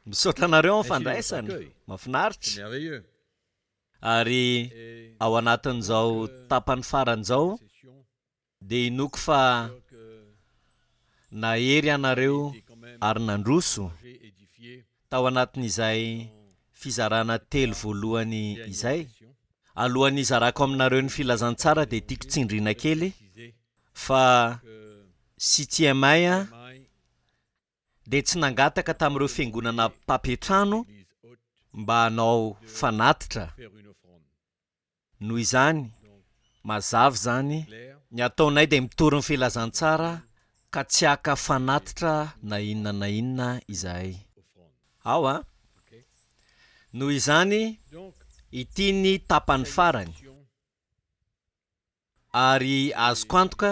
misaotra anareo amin'ny fandraisana mahafinaritra ary ao anatin'izao tapany faran'izao dia inoko fa nahery anareo ary nandroso tao anatin'izay fizarana telo voalohany izay alohan'ny izarako aminareo ny filazantsara dia tiako tsindriana kely fa CTMI dia tsy nangataka tamin'ireo fiangonana mpapetrano mba hanao fanatitra noho izany mazava zany ny ataonay dia mitory ny filazantsara ka tsy haka fanatitra na inona izahay ao a noho izany ity ny tapany farany ary azoko antoka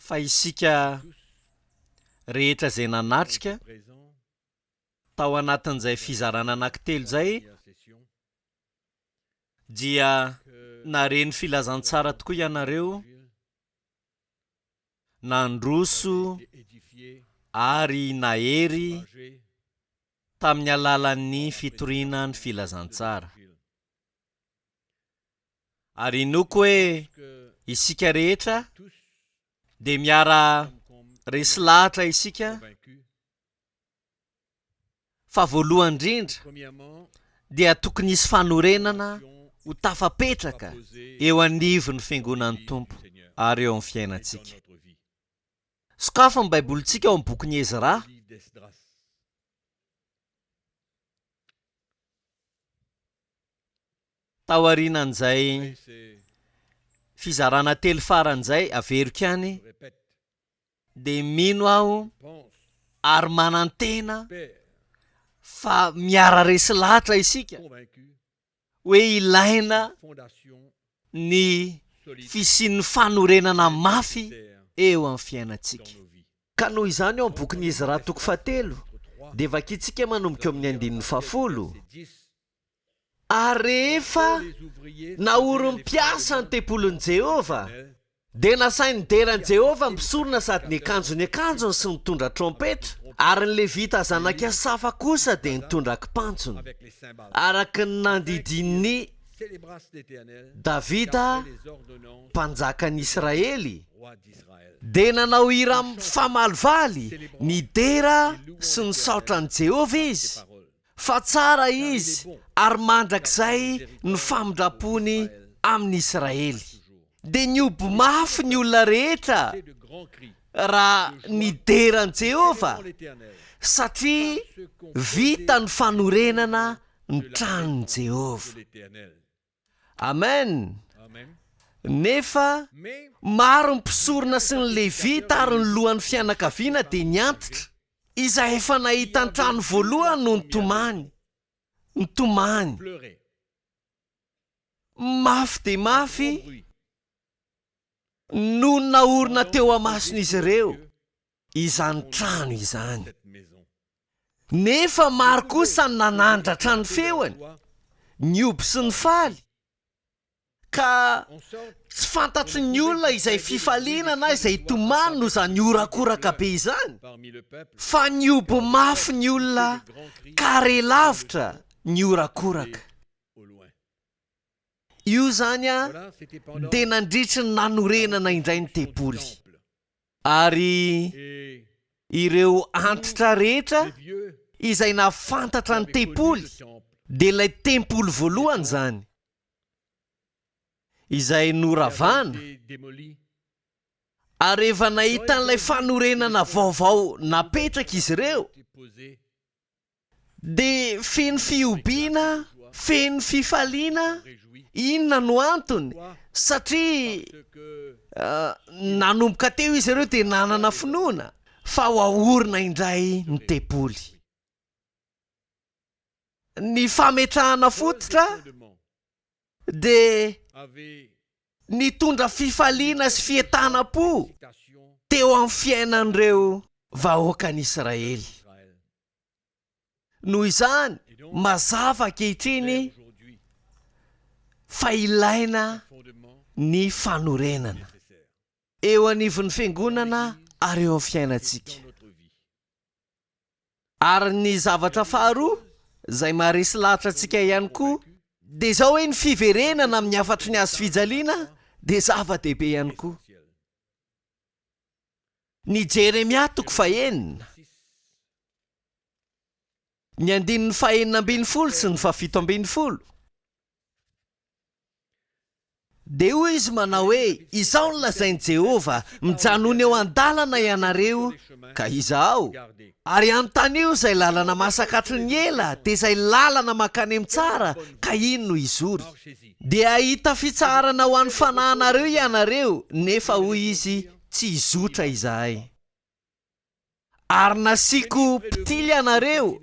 fa isika rehetra izay nanatrika tao anatin'izay fizarana anankitelo izay dia nareny filazantsara tokoa ianareo nandroso ary nahery tamin'ny alalan'ny fitoriana ny filazantsara ary inoko hoe isika rehetra dia miara resy lahatra isika fa voalohany indrindra dia tokony hisy fanorenana ho tafapetraka eo anivon'ny fiangonan'ny tompo ary eo amin'ny fiainantsika sokafa ny baibolintsika ao amin'ny bokin'i Ezra tao aorianan'izay fizarana telo faran'izay averiko ihany dia mino aho ary manantena fa miara resy lahatra isika hoe ilaina ny fisian'ny fanorenana mafy eo amin'ny fiainantsika ka noho izany ao amin'ny bokin'i Ezra toko 7 dia vakitsika manomboka eo amin'ny 10 ary rehefa naorom-piasa ny tempolon'i Jehova dia nasainy deran'i Jehova misorona sady ny akanjony sy nitondra trompetra ary ny levita zanaka Asafa kosa dia nitondra kipanjony araka ny nandidin'ny Davida mpanjakan'i Israely dia nanao hira famalivaly ny dera sy ny saotran'i Jehova izy fa tsara izy ary mandrakizay ny famindrapony amin'ny Israely dia niobo mafy ny olona rehetra raha ny deran'i Jehova satria vita ny fanorenana ny tranon'i Jehova. Amen. Nefa maro ny mpisorona sy ny levita ary ny lohan'ny fianakaviana dia niantitra izay efa nahita ny trano voalohany no nitomany mafy dia mafy no naorina teo amason'izy ireo izany trano izany nefa maro kosa ny nanandratra ny feony nioby sy ny faly ka tsy fantatry ny olona izay fifaliana na izay tomany no izany orakoraka be izany fa nioby mafy ny olona kare lavitra ny orakoraka io zany a dia nandritry ny nanorenana indray ny tempoly ary ireo antitra rehetra izay nafantatra ny tempoly dia ilay tempoly voalohany zany izay noravana ary efa nahita n'ilay fanorenana vaovao napetraka izy ireo dia feno fiobiana feno fifaliana inona no antony satria nanomboka teo izy ireo dia nanana finoana fa ho ahorina indray ny tempoly ny fametrahana fototra dia nitondra fifaliana sy fientanam-po teo amin'ny fiainan'ireo vahoakan'Israely noho izany mazava ankehitriny fa ilaina ny fanorenana eo anivon'ny fiangonana ary eo amin'ny fiainantsika Ary ny zavatra faharoa izay maharesy lahatra antsika ihany koa dia izao hoe ny fiverenana amin'ny afatry ny azo fijaliana dia zava-dehibe ihany koa. Ny Jeremia 9:1, ny 19:12 sy ny 17:12 dia hoy izy manao hoe izao ny lazainy Jehova, mijanona eo an-dalana ianareo ka izaho, ary anontanio izay lalana masakatry ny ela dia izay lalana mankany amin'ny tsara ka ino no izory. Dia ahita fitsarana ho an'ny fanahinareo ianareo, nefa hoy izy tsy izotra izahay. Ary nasiako mpitily anareo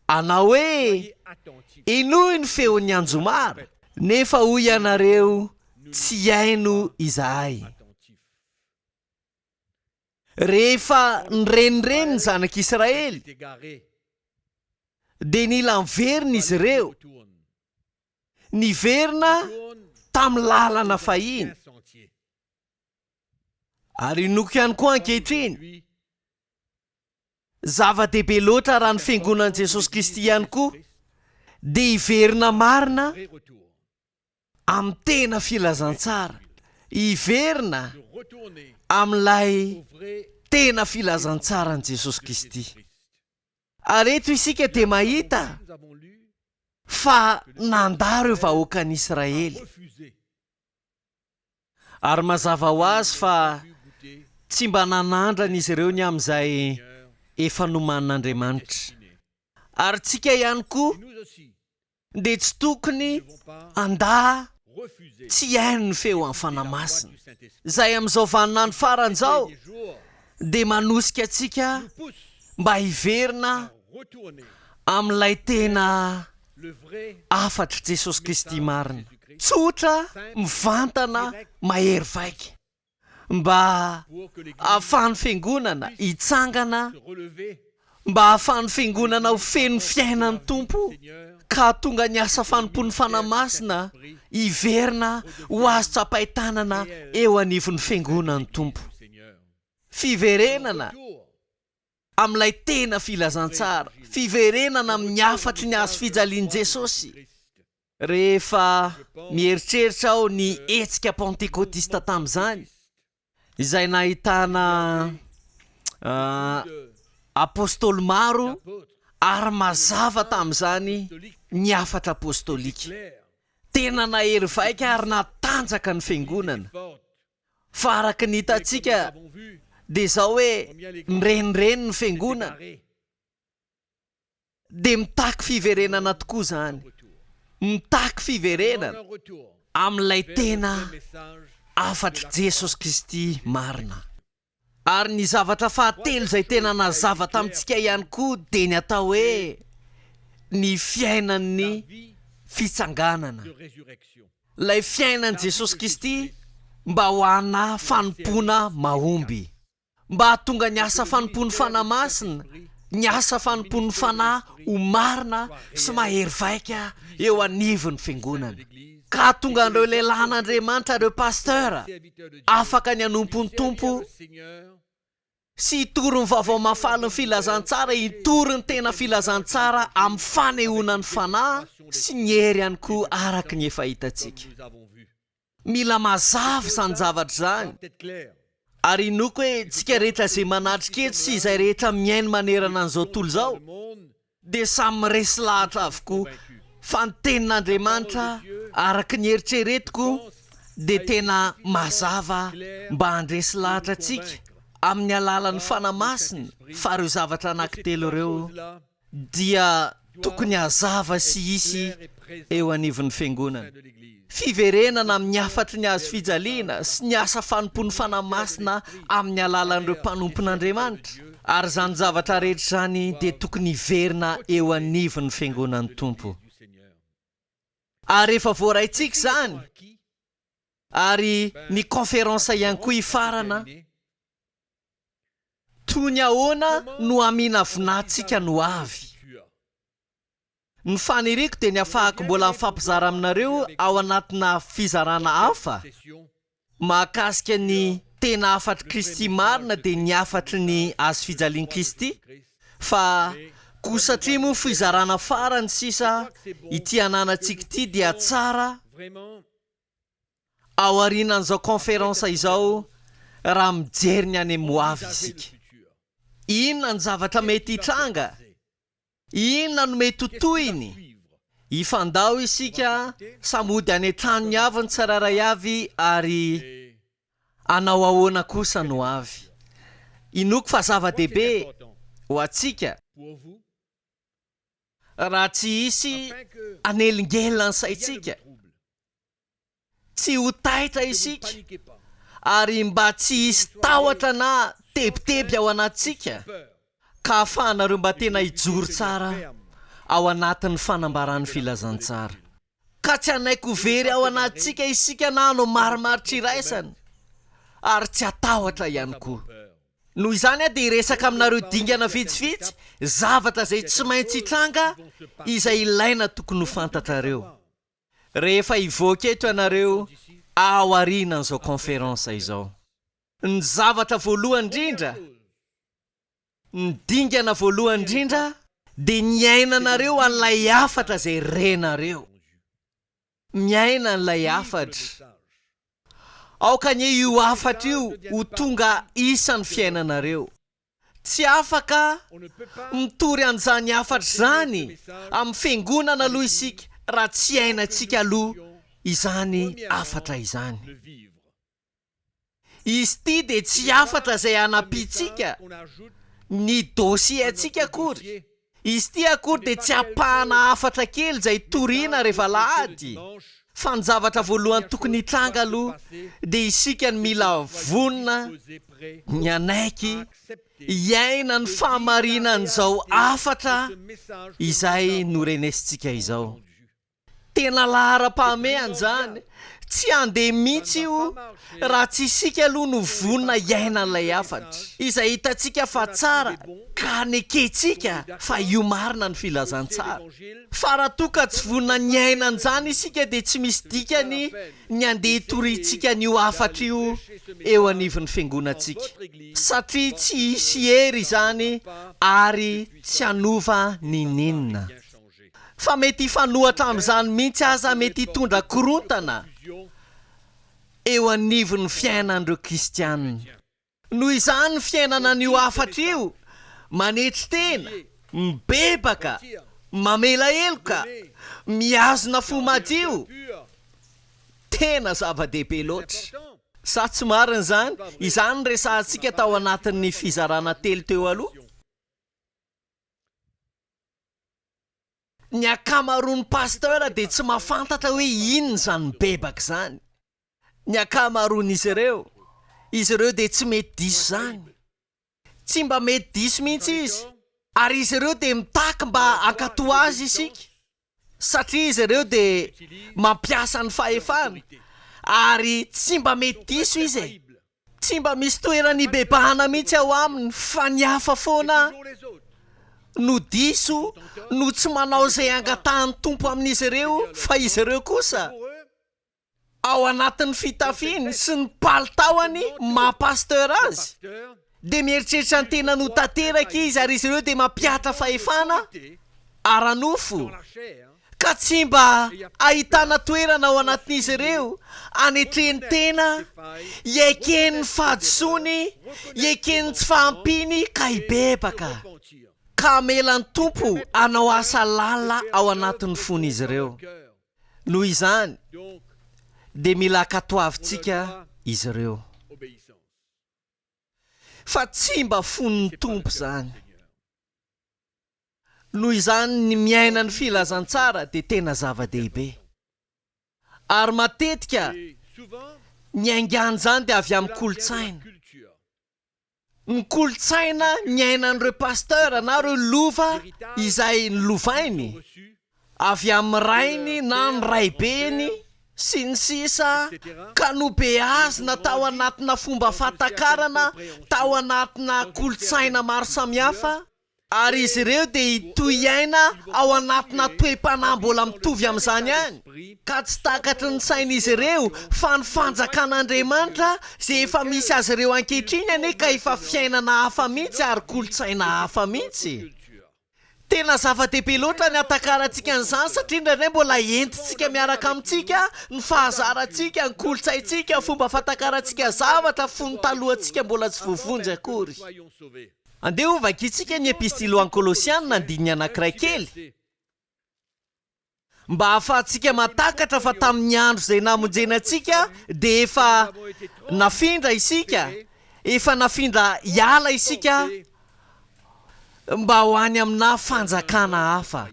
anao hoe inoy ny feon'ny anjomara, nefa hoy ianareo tsy haino izahay. Rehefa nyrenireny ny zanak'Israely dia nila miverina izy ireo, niverina tamin'ny lalana fahiny. Ary noko ihany koa ankehitriny zava-dehibe loatra raha ny fiangonan'i Jesosy Kristy ihany koa dia hiverina marina amin'ny tena filazantsara, hiverina amin'ilay tena filazantsara ny Jesosy Kristy. Ary eto isika dia mahita fa nandaro eo vahoakan'i Israely. Ary mazava ho azy fa tsy mba nanandrana izy ireo ny amin'izay efa nomanin'Andriamanitra. Ary tsika ihany koa dia tsy tokony tsy haino ny feo amin'ny fanahy masina. Izay amin'izao vaninandro faran'izao dia manosika antsika mba hiverina amin'ilay tena afatry Jesosy Kristy marina. Tsotra, mivantana, mahery vaika, mba ahafahan'ny fiangonana hitsangana, mba ahafahan'ny fiangonana ho feno fiainan'ny tompo, ka tonga ny asa fanompon'ny fanahy masina hiverina ho azo tsapahitanana eo anivon'ny fiangonan'ny tompo. Fiverenana amin'ilay tena filazantsara, fiverenana amin'ny afatry ny azo fijalian'i Jesosy. Rehefa mieritreritra aho ny hetsika pentekotista tamin'izany, izay nahitana apôstôly maro ary mazava tamin'izany ny afatra apôstôlika. Tena nahery vaika ary natanjaka ny fiangonana. Fa araka ny hitantsika dia izao hoe mirenireny ny fiangonana dia mitaky fiverenana tokoa izany, mitaky fiverenana amin'ilay tena afatry Jesosy Kristy marina. Ary ny zavatra fahatelo izay tena nazava tamintsika ihany koa dia ny atao hoe ny fiainan'ny fitsanganana. Ilay fiainan'i Jesosy Kristy mba ho ana fanompoana mahomby, mba hahatonga ny asa fanompon'ny fanahy masina, ny asa fanompon'ny fanahy ho marina sy mahery vaika eo anivon'ny fiangonana, ka hahatonga an'ireo lehilahin'Andriamanitra, ireo pasteur afaka ny hanompon'ny tompo sy hitory ny vaovao mafaly ny filazantsara, hitory ny tena filazantsara amin'ny fanehoana ny fanahy sy ny hery ihany koa araka ny efa hitantsika. Mila mazava izany zavatra izany. Ary inoko hoe tsika rehetra izay manatrika eto sy izay rehetra miaino manerana an'izao tontolo izao dia samy miresy lahatra avokoa fa ny tenin'Andriamanitra araka ny eritreretiko dia tena mazava mba handresy lahatra antsika amin'ny alalan'ny fanahy masina fa ireo zavatra anankitelo ireo dia tokony hazava sy hisy eo anivon'ny fiangonana. Fiverenana amin'ny afatry ny azo fijaliana sy ny asa fanompon'ny fanahy masina amin'ny alalan'ireo mpanompon'Andriamanitra. Ary izany zavatra rehetra izany dia tokony hiverina eo anivon'ny fiangonan'ny tompo. Ary rehefa voaraintsika izany ary ny konferansa ihany koa hifarana, toy ny ahoana no haminavinantsika no avy. Ny faniriko dia ny ahafahako mbola mifampizara aminareo ao anatina fizarana hafa mahakasika ny tena afatry Kristy marina dia ny afatry ny azo fijalian'i Kristy, fa koa satria moa fizarana farany sisa ity ananantsika ity dia tsara ao arinan'izao conférensa izao raha mijery ny any moavy isika. Inona ny zavatra mety hitranga? Inona no mety hotoyiny? Ifandao isika samody any an-tranony avy ny tsiraray avy ary anao ahoana kosa no avy. Inoko fa zava-dehibe ho atsika raha tsy hisy anelingelina ny saitsika, tsy ho taitra isika ary mba tsy hisy tahotra na tebiteby ao anatsika ka ahafahanareo mba tena hijoro tsara ao anatin'ny fanambaran'ny filazantsara. Ka tsy hanaiko very ao anatsika isika na no marimaritra iraisana ary tsy hatahotra ihany koa. Noho izany dia iresaka aminareo dingana vitsivitsy zavatra izay tsy maintsy hitranga izay ilaina tokony ho fantatrareo rehefa hivoaka eto ianareo ao arinan'izao conférensa izao. Ny zavatra voalohany indrindra, ny dingana voalohany indrindra dia ny ainanareo an'ilay hafatra izay renareo. Miaina n'ilay hafatra. Aoka ny io hafatra io ho tonga isan'ny fiainanareo. Tsy afaka mitory an'izany hafatra izany amin'ny fiangonana aloha isika raha tsy ainatsika aloha izany hafatra izany. Izy ity dia tsy hafatra izay hanampitsika ny dosie antsika akory. Izy ity akory dia tsy hapahana hafatra kely izay toriana rehefa lahady. Fa ny zavatra voalohany tokony hitranga aloha dia isika ny mila vonina, ny anaiky, hiaina ny fahamarinan'izao hafatra izay norenesintsika izao. Tena lahara-pahamehana izany. Tsy handeha mihitsy io raha tsy isika aloha no vonina hiaina n'ilay hafatra izay hitantsika fa tsara ka nekentsika fa io marina ny filazantsara. Fa raha toa ka tsy vonina ny aina an'izany isika dia tsy misy dikany ny handeha hitorintsika n'io hafatra io eo anivon'ny fiangonantsika satria tsy hisy hery izany ary tsy hanova ninina. Fa mety hifanohatra amin'izany mihitsy aza mety hitondra korontana eo anivon'ny fiainan'ireo kristianina. Noho izany ny fiainana n'io hafatra io manetry tena, mibebaka, mamela heloka, miazona fo madio, tena zava-dehibe loatra. Sa tsy marina izany? Izany resahantsika tao anatin'ny fizarana telo teo aloha. Ny akamaroan'ny pasteur dia tsy mahafantatra hoe inona izany mibebaka izany. Ny akamaroan'izy ireo dia tsy mety diso izany. Tsy mba mety diso mihitsy izy. Ary izy ireo dia mitaky mba hankatoa azy isika. Satria izy ireo dia mampiasa ny fahefana. Ary tsy mba mety diso izy. Tsy mba misy toerana ibebahana mihitsy ao aminy fa ny hafa foana no diso no tsy manao izay angatahany tompo amin'izy ireo fa izy ireo kosa ao anatin'ny fitafiany sy ny palitaony maha-pasteur azy dia mieritreritra ny tena no tanteraka izy ary izy ireo dia mampiatra fahefana ara-nofo ka tsy mba ahitana toerana ao anatin'izy ireo anetreny tena hiaiken'ny fahadisoany, hiaiken'ny tsy fahampiny ka hibebaka ka melan'ny tompo anao asa lalina ao anatin'ny fon'izy ireo. Noho izany dia mila katoavintsika izy ireo. Fa tsy mba fon'ny tompo izany. Noho izany ny miaina ny filazantsara dia tena zava-dehibe. Ary matetika ny aingana izany dia avy amin'ny kolotsaina. Ny kolotsaina ny ainan'ireo pasteur na ireo lova izay nylovainy avy amin'ny rainy na ny raibeny sy ny sisa ka nobeazina tao anatina fomba fahatakarana tao anatina kolotsaina maro samihafa ary izy ireo dia hitoy iaina ao anatina toe-panambola mitovy amin'izany ihany ka tsy takatry ny sain'izy ireo fa ny fanjakan'Andriamanitra izay efa misy azy ireo ankehitriny anie ka efa fiainana hafa mihitsy ary kolotsaina hafa mihitsy. tena zava-dehibe loatra ny atakarantsika an'izany satria indraindray mbola entintsika miaraka amintsika ny fahazarantsika ny kolotsaintsika fomba fatakarantsika zavatra fony talohantsika mbola tsy voavonjy akory. Andeha ovaka itsika ny epistily ho an'ny Kolosianina andininy anankiray kely mba hahafahantsika matakatra fa tamin'ny andro izay namonjena antsika dia efa nafindra isika, efa nafindra hiala isika mba ho any amina fanjakana hafa.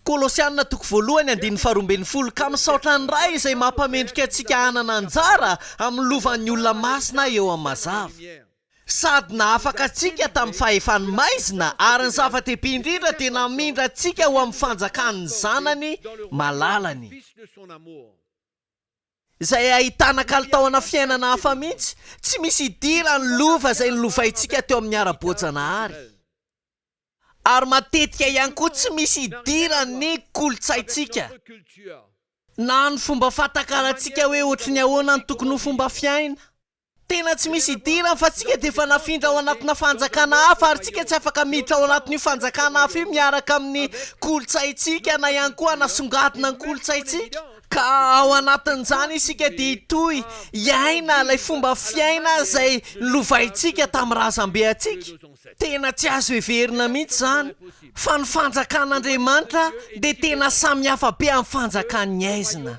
Kolosianina toko voalohany andininy faharoambin'ny folo ka misaotra ny ray izay mampamendrika antsika hanana anjara amin'ny lovan'ny olona masina eo amin'ny mazava, sady nahafaka antsika tamin'ny fahefany maizina ary ny zava-dehibe indrindra dia namindra antsika ho amin'ny fanjakan'ny zanany malalany, izay ahitana kalitaona fiainana hafa mihitsy, tsy misy idira ny lova izay nilovaintsika teo amin'ny ara-boajanahary, ary matetika ihany koa tsy misy idira ny kolotsaintsika na ny fomba fatakarantsika hoe ohatry ny ahoana ny tokony ho fomba fiaina. Tena tsy misy idirany fa tsika dia efa nafindra ao anatina fanjakana hafa ary tsika tsy afaka miditra ao anatin'io fanjakana hafa io miaraka amin'ny kolotsaintsika na ihany koa hanasongadina ny kolotsaintsika. Ka ao anatin'izany isika dia hitohy hiaina ilay fomba fiaina izay nilovaintsika tamin'ny razambe antsika. Tena tsy azo heverina mihitsy izany fa ny fanjakan'Andriamanitra dia tena samy hafa be amin'ny fanjakan'ny aizina.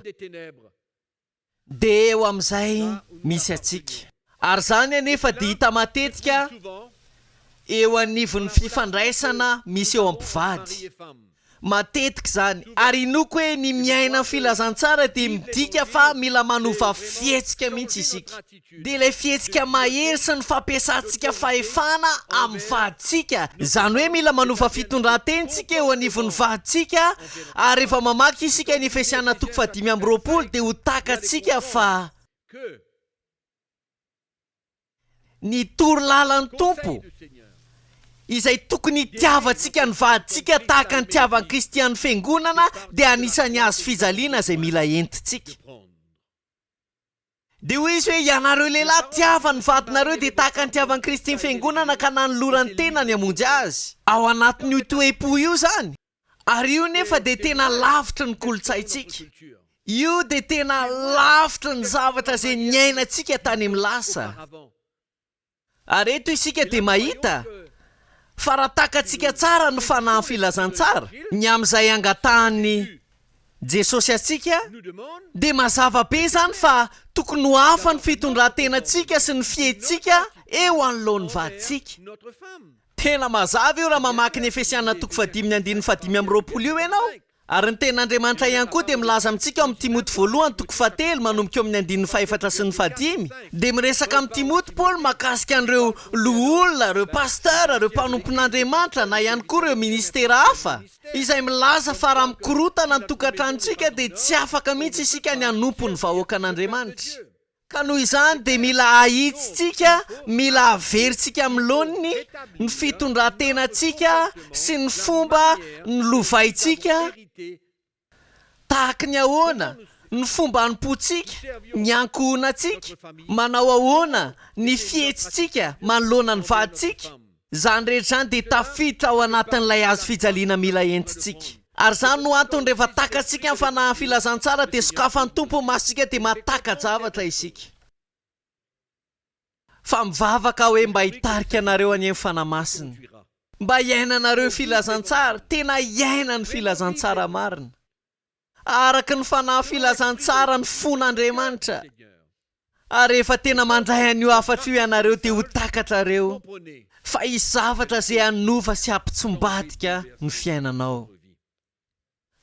Dia eo amin'izay misy atsika. Ary izany anefa dia hita matetika eo anivon'ny fifandraisana misy eo am-mpivady. Matetika izany, ary inoko hoe ny miaina ny filazantsara dia midika fa mila manova fihetsika mihitsy isika. Dia ilay fihetsika mahery sy ny fampiasantsika fahefana amin'ny vaditsika, izany hoe mila manova fitondran-tenitsika eo anivon'ny vaditsika, ary rehefa mamaky isika ny Efesiana toko 5:20 dia ho takantsika fa ny toro-lalan'ny tompo izay tokony hitiavantsika ny vaditsika tahaka ny tiavan'ny Kristy amin'ny fiangonana dia anisan'ny azo fijaliana izay mila entintsika. Dia hoy izy hoe ianareo lehilahy tiava ny vadinareo dia tahaka ny tiavan'ny Kristy ny fiangonana ka nanolorany tena ny hamonjy azy. Ao anatin'io toe-po io izany. Ary io nefa dia tena lavitry ny kolotsaintsika. Io dia tena lavitry ny zavatra izay niainantsika tany amin'ny lasa. Ary eto isika dia mahita fa raha takantsika tsara ny fanahy filazantsara ny amin'izay angatahany Jesosy atsika dia mazava be izany fa tokony ho hafa ny fitondran-tenantsika sy ny fihetsinsika eo anoloan'ny vaditsika. Tena mazava io raha mamaky ny Efesiana toko 5:5-20 io ianao. Ary ny ten'Andriamanitra ihany koa dia milaza amintsika amin'ny Timoty voalohany toko 7 manomboka eo amin'ny 4 sy 5. Dia miresaka amin'ny Timoty Paoly mahakasika an'ireo loholona, ireo pasteur, ireo mpanompon'Andriamanitra na ihany koa ireo ministera hafa izay milaza fa raha mikorotana ny tokantranontsika dia tsy afaka mihitsy isika ny hanompo ny vahoakan'Andriamanitra. Ka noho izany dia mila ahitsitsika, mila averintsika amin'ny laoniny ny fitondran-tenantsika sy ny fomba ny lovaintsika tahaka ny ahoana ny fomba hanompontsika, ny ankohonantsika, manao ahoana ny fihetsintsika manoloana ny vaditsika. Izany rehetra izany dia tafiditra ao anatin'ilay azo fijaliana mila entintsika. Ary izany no antony rehefa takantsika amin'ny fanahy filazantsara dia sokafan'ny tompo ny masontsika dia mahataka-javatra isika. Fa mivavaka hoe mba hitarika anareo any amin'ny fanahy masina, mba hiainanareo filazantsara, tena hiaina ny filazantsara marina araka ny fanahy filazantsara ny fon'Andriamanitra. Ary rehefa tena mandray an'io hafatra io ianareo dia ho takatrareo fa hisy zavatra izay hanova sy hampitsombadika ny fiainanao.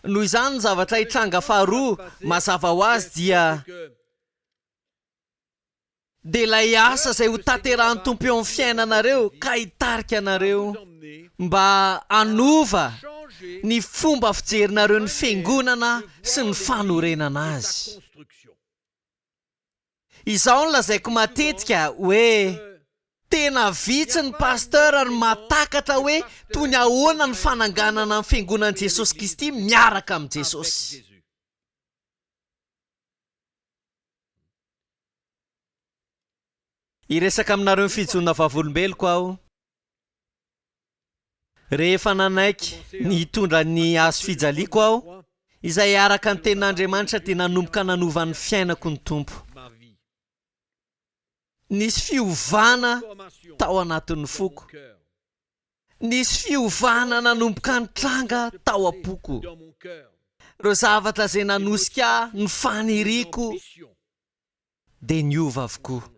Noho izany ny zavatra hitranga faharoa mazava ho azy dia ilay asa izay ho tanterahan'ny tompo eo amin'ny fiainanareo ka hitarika anareo mba hanova ny fomba fijerinareo ny fiangonana sy ny fanorenana azy. Izao no lazaiko matetika hoe tena vitsy ny pasteur ary matakatra hoe toy ny ahoana ny fananganana ny fiangonan'i Jesosy Kristy miaraka amin'i Jesosy. Iresaka aminareo ny fijoana vavolombeloko aho. rehefa nanaiky nitondra ny azo fijaliako aho izay araka ny tenin'Andriamanitra dia nanomboka nanovan'ny fiainako ny tompo. Nisy fiovana tao anatin'ny foko, nisy fiovana nanomboka nitranga tao am-poko. Reo zavatra izay nanosika ny faniriako dia niova avokoa.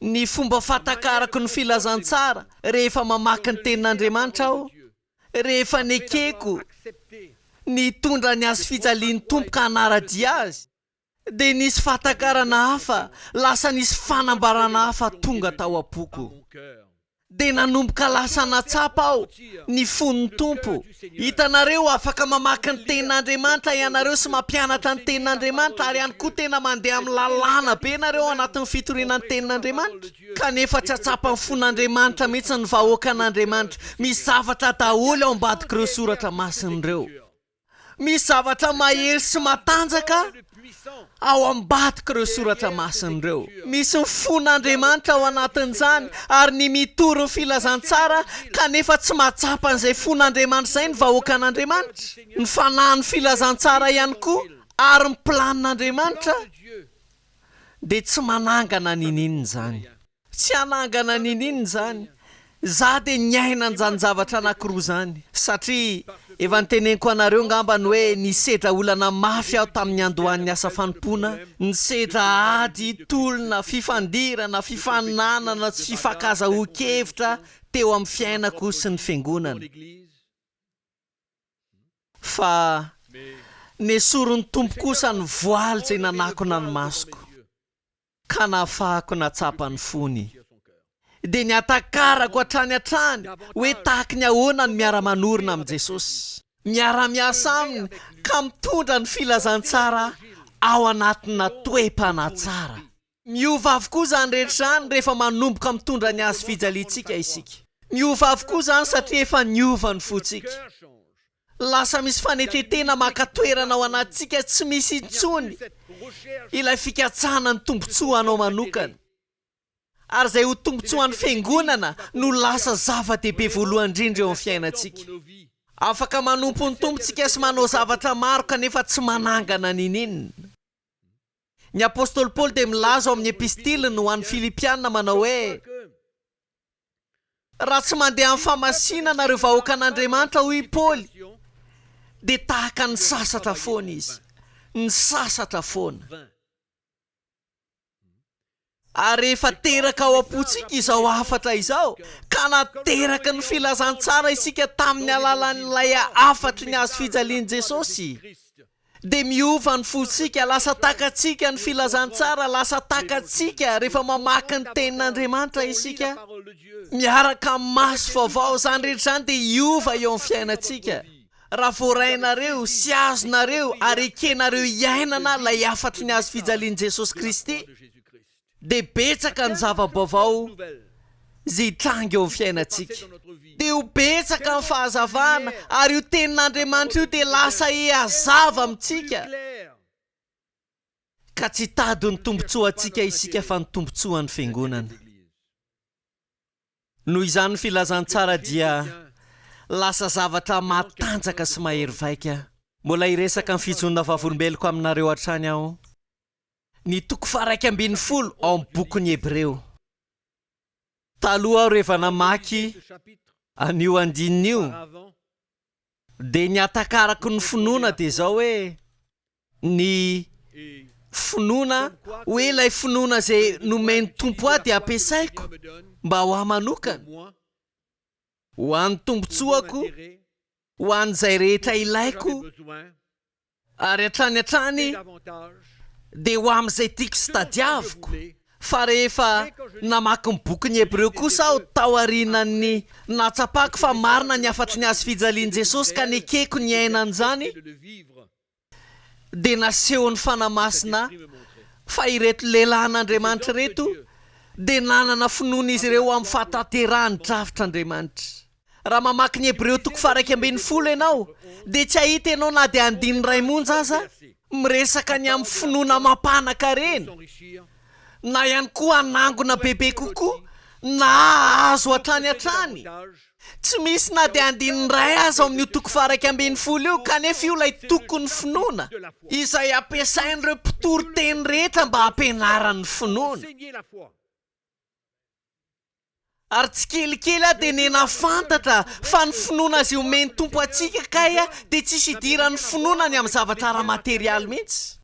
Ny fomba fatakarako ny filazantsara rehefa mamaky ny tenin'Andriamanitra aho, rehefa nekeko nitondra ny azo fijalian'ny tompo ka hanaradia azy, dia nisy fatakarana hafa, lasa nisy fanambarana hafa tonga tao am-poko. Dia nanomboka lasa natsapa aho ny fon'ny tompo. Hitanareo afaka mamaky ny tenin'Andriamanitra ianareo sy mampianatra ny tenin'Andriamanitra, ary ihany koa tena mandeha amin'ny lalàna be nareo anatin'ny fitoriana ny tenin'Andriamanitra, kanefa tsy atsapa ny fon'Andriamanitra mihitsy ny vahoaka an'Andriamanitra. Misy zavatra daholo ao ambadik'ireo soratra masin'ireo, misy zavatra mahery sy matanjaka ao ambadik'ireo soratra masin'ireo. Misy ny fon'Andriamanitra ao anatin'izany, ary ny mitory ny filazantsara kanefa tsy mahatsapa an'izay fon'Andriamanitra izay ny vahoaka an'Andriamanitra. Ny fanahy ny filazantsara ihany koa ary ny planin'Andriamanitra dia tsy manangana nininina izany, tsy hanangana nininina izany. Za dia niaina an'izany zavatra anankiroa izany, satria efa niteneniko anareo ngambany hoe nisedra olana mafy aho tamin'ny andohan'ny asa fanompoana, nisedra ady, tolona, fifandirana, fifaninanana, tsy fifakazahoan-kevitra teo amin'ny fiainako sy ny fiangonana. Fa nesoron'ny tompo kosa ny voaly izay nanakona ny masoko, ka nahafahako natsapa ny fony. Dia niatakarako hatrany hatrany hoe tahaky ny ahoana ny miara-manorina amin'i Jesosy, miara-miasa aminy ka mitondra ny filazantsara ao anatina toe-panatsara. Miova avokoa izany rehetra izany rehefa manomboka mitondra ny azo fijaliantsika isika. Miova avokoa izany satria efa niova ny fontsika. Lasa misy fanetretena maka-toerana ao anatintsika, tsy misy intsony ilay fikatsana ny tombontsoa anao manokana. Ary izay ho tombontsoan'ny fiangonana no lasa zava-dehibe voalohany indrindra eo amin'ny fiainantsika. Afaka manompo ny tompontsika sy manao zavatra maro kanefa tsy manangana nininina. Ny apôstôly Paoly dia milaza ao amin'ny epistiliny ho an'ny Filipianina manao hoe, raha tsy mandeha amin'ny famasinana ireo vahoaka an'Andriamanitra hoy Paoly, dia tahaka ny sasatra foana izy, ny sasatra foana. Ary rehefa teraka ao am-pontsika izao afatra izao, ka nateraka ny filazantsara isika tamin'ny alalan'ilay afatry ny azo fijalian'i Jesosy, dia miova ny fontsika, lasa takatsika ny filazantsara, lasa takatsika rehefa mamaky ny tenin'Andriamanitra isika, miaraka maso vaovao. Izany rehetra izany dia iova eo amin'ny fiainantsika. Raha voarainareo sy azonareo ary ekenareo iainana ilay afatry ny azo fijalian'i Jesosy Kristy, dia betsaka ny zava-baovao izay hitranga eo amin'ny fiainantsika, dia ho betsaka ny fahazavana, ary io tenin'Andriamanitra io dia lasa hazava amintsika, ka tsy tady ny tombontsoantsika isika fa ny tombontsoan'ny fiangonana. Noho izany ny filazantsara dia lasa zavatra matanjaka sy mahery vaika. Mbola hiresaka ny fijonona vavolombeloko aminareo hatrany aho. Ny toko 1:10 ao amin'ny bokin'ny Hebreo. Taloha aho rehefa namaky an'io andininy io, dia niatakarako ny finoana dia izao hoe ny finoana, hoe ilay finoana izay nomeny tompo ahy dia ampiasaiko mba ho ahy manokana, ho an'ny tombontsoako, ho an'izay rehetra ilaiko, ary hatrany dia ho amin'izay tiako sy tadiaviko. Fa rehefa namaky ny bokin'ny Hebreo kosa aho tao aorianan'ny natsapako fa marina ny afatry ny azo fijalian'i Jesosy ka nekeko ny ainan'izany, dia naseho ny fanamasina fa ireto lehilahin'Andriamanitra reto dia nanana finoana izy ireo amin'ny fahatanterahany drafitr'Andriamanitra. Raha mamaky ny Hebreo toko 1:10 ianao, dia tsy ahita ianao na dia andiny ray monja aza miresaka ny amin'ny finoana mampanaka reny, na ihany koa anangona bebe kokoa, na azo hatrany hatrany, tsy misy na dia andininy ray azy ao amin'io toko faraiky ambin'ny folo io kanefa io ilay tokony finoana izay ampiasain'ireo mpitoro teny rehetra mba hampianaran'ny finoana. Ary tsy kelikely dia nena fantatra fa ny finoana azy omeny tompo atsika kay dia tsisy idiran'ny finoanany amin'ny zavatra ara-materialy mihitsy.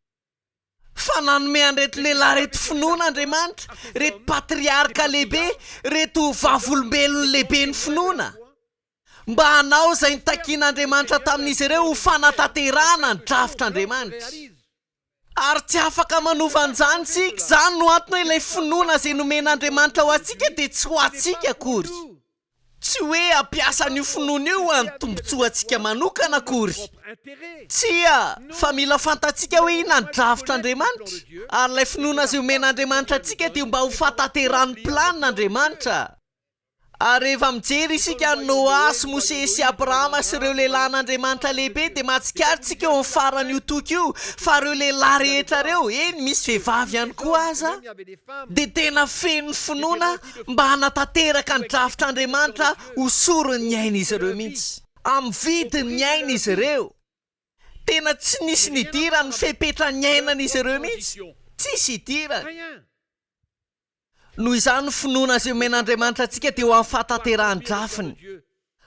Fa nanome an'ireto lehilahy reto finoana Andriamanitra, reto patriarka lehibe, reto vavolombelony lehibe ny finoana, mba hanao izay nitakian'Andriamanitra tamin'izy ireo ho fanatanterahana ny drafitr'Andriamanitra. Ary tsy afaka manova an'izany tsika, izany no antony ilay finoana izay nomen'Andriamanitra ho antsika dia tsy ho antsika akory. Tsy hoe ampiasa an'io finoana io hantombontsoa antsika manokana akory. Tsia, fa mila fantatsika hoe inona ny drafitr'Andriamanitra. Ary ilay finoana izay omen'Andriamanitra antsika dia mba ho fanatanterahany planin'Andriamanitra. Ary rehefa mijery isika Noa sy Mose sy Abrahama sy ireo lehilahin'Andriamanitra lehibe dia mahatsikaritsika eo amin'ny faran'io toko io fa ireo lehilahy rehetra ireo, eny misy vehivavy ihany koa aza, dia tena feno finoana mba hanatanteraka ny drafitr'Andriamanitra ho sorony ny aina izy ireo mihitsy. Amin'ny vidiny ny aina izy ireo. Tena tsy nisy nidirany fepetra ny ainan'izy ireo mihitsy. Tsisy idirany. Noho izany ny finoana izay omen'Andriamanitra antsika dia ho amin'ny fanatanterahany drafiny.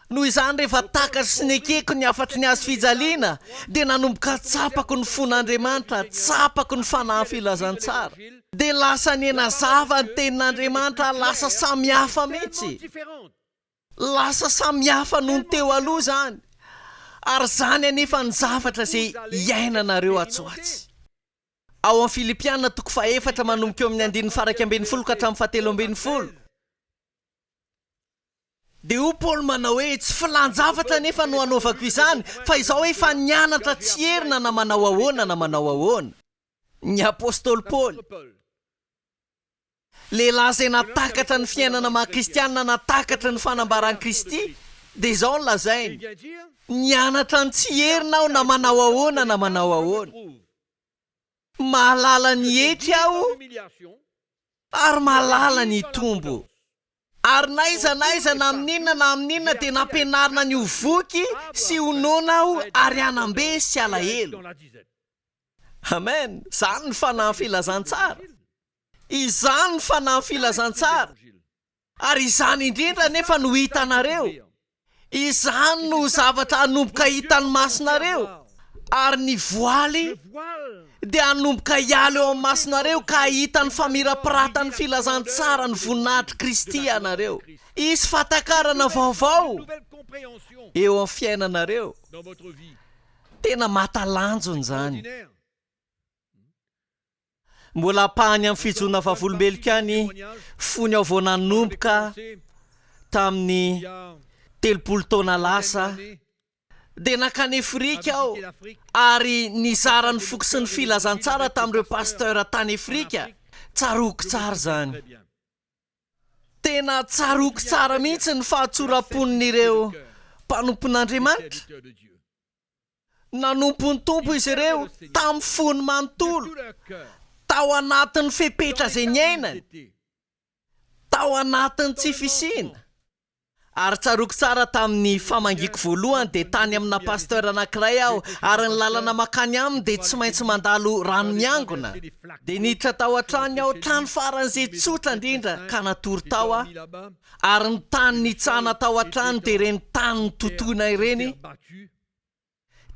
Noho izany rehefa takatry sy nekeko ny afatry ny azo fijaliana dia nanomboka tsapako ny fon'Andriamanitra, tsapako ny fanahy filazantsara. Dia lasa nena zava ny tenin'Andriamanitra lasa samihafa mihitsy. Lasa samihafa noho ny teo aloha izany. Ary izany anefa ny zavatra izay iainanareo atsoatsy. Ao amin'ny Filipianina toko 4 manomboka eo amin'ny 9:1 ka hatramin'ny 7:10. Dia io Paoly manao hoe tsy filan-javatra nefa no hanaovako izany, fa izao hoe efa nianatra tsy herina na manao ahoana na manao ahoana. Ny apôstôly Paoly. Lehilahy izay natakatra ny fiainana maha-kristianina, natakatra ny fanambaran'i Kristy, dia izao no lazainy. Nianatra ny tsy herina aho na manao ahoana na manao ahoana. Mahalala ny hetry aho ary mahalala ny tombo. Ary naiza na amin'inona na amin'inona dia nampianarina ny hovoky sy honoana aho ary hanambe sy alahelo. Amen. Izany ny fanahy filazantsara. Izany ny fanahy filazantsara. Ary izany indrindra nefa no hitanareo. Izany no zavatra hanomboka hitan'ny masonareo. Ary ny voaly dia hanomboka hiala eo amin'ny masonareo ka hita ny famirapiratany filazantsara ny voninahitry Kristy anareo. Isy fatakarana vaovao eo amin'ny fiainanareo. Tena matalanjony izany. Mbola pahany amin'ny fijona vavolombelika any fony ao vao nanomboka tamin'ny 30 taona lasa. Dia nakany Afrika aho ary nizara ny foko sy ny filazantsara tamin'ireo pasteur tany Afrika. Tsaroko tsara izany. Tena tsaroko tsara mihitsy ny fahatsoram-pon'ireo mpanompon'Andriamanitra. Nanompo ny tompo izy ireo tamin'ny fony manontolo, tao anatin'ny fepetra izay ny ainany, tao anatin'ny tsy fisiana. Ary tsaroko tsara tamin'ny famangiko voalohany dia tany amina pasteur anankiray aho ary ny lalana makany aminy dia tsy maintsy mandalo rano miangona. Dia niditra tao an-trano aho trano faran'izay tsotra indrindra ka natory tao aho. Ary ny tany nitsahana tao an-trano dia ireny tany nitotoina ireny.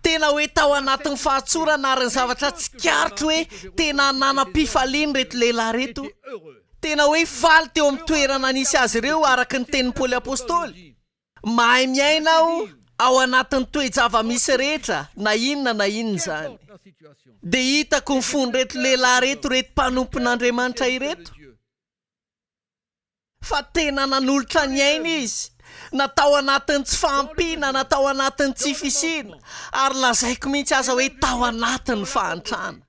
Tena hoe tao anatin'ny fahatsorana ary ny zavatra tsy karitro hoe tena nanam-pifaliany reto lehilahy reto. Tena hoe faly teo amin'ny toerana nisy azy ireo araka ny tenin'ny Paoly apôstôly. Mahay miaina aho ao anatin'ny toe-java misy rehetra na inona izany. Dia hitako ny fony reto lehilahy reto mpanompon'Andriamanitra ireto. Fa tena nanolotra ny aina izy. Natao anatin'ny tsy fahampiana, natao anatin'ny tsy fisiana. Ary lazaiko mihitsy aza hoe tao anatin'ny fahantrana.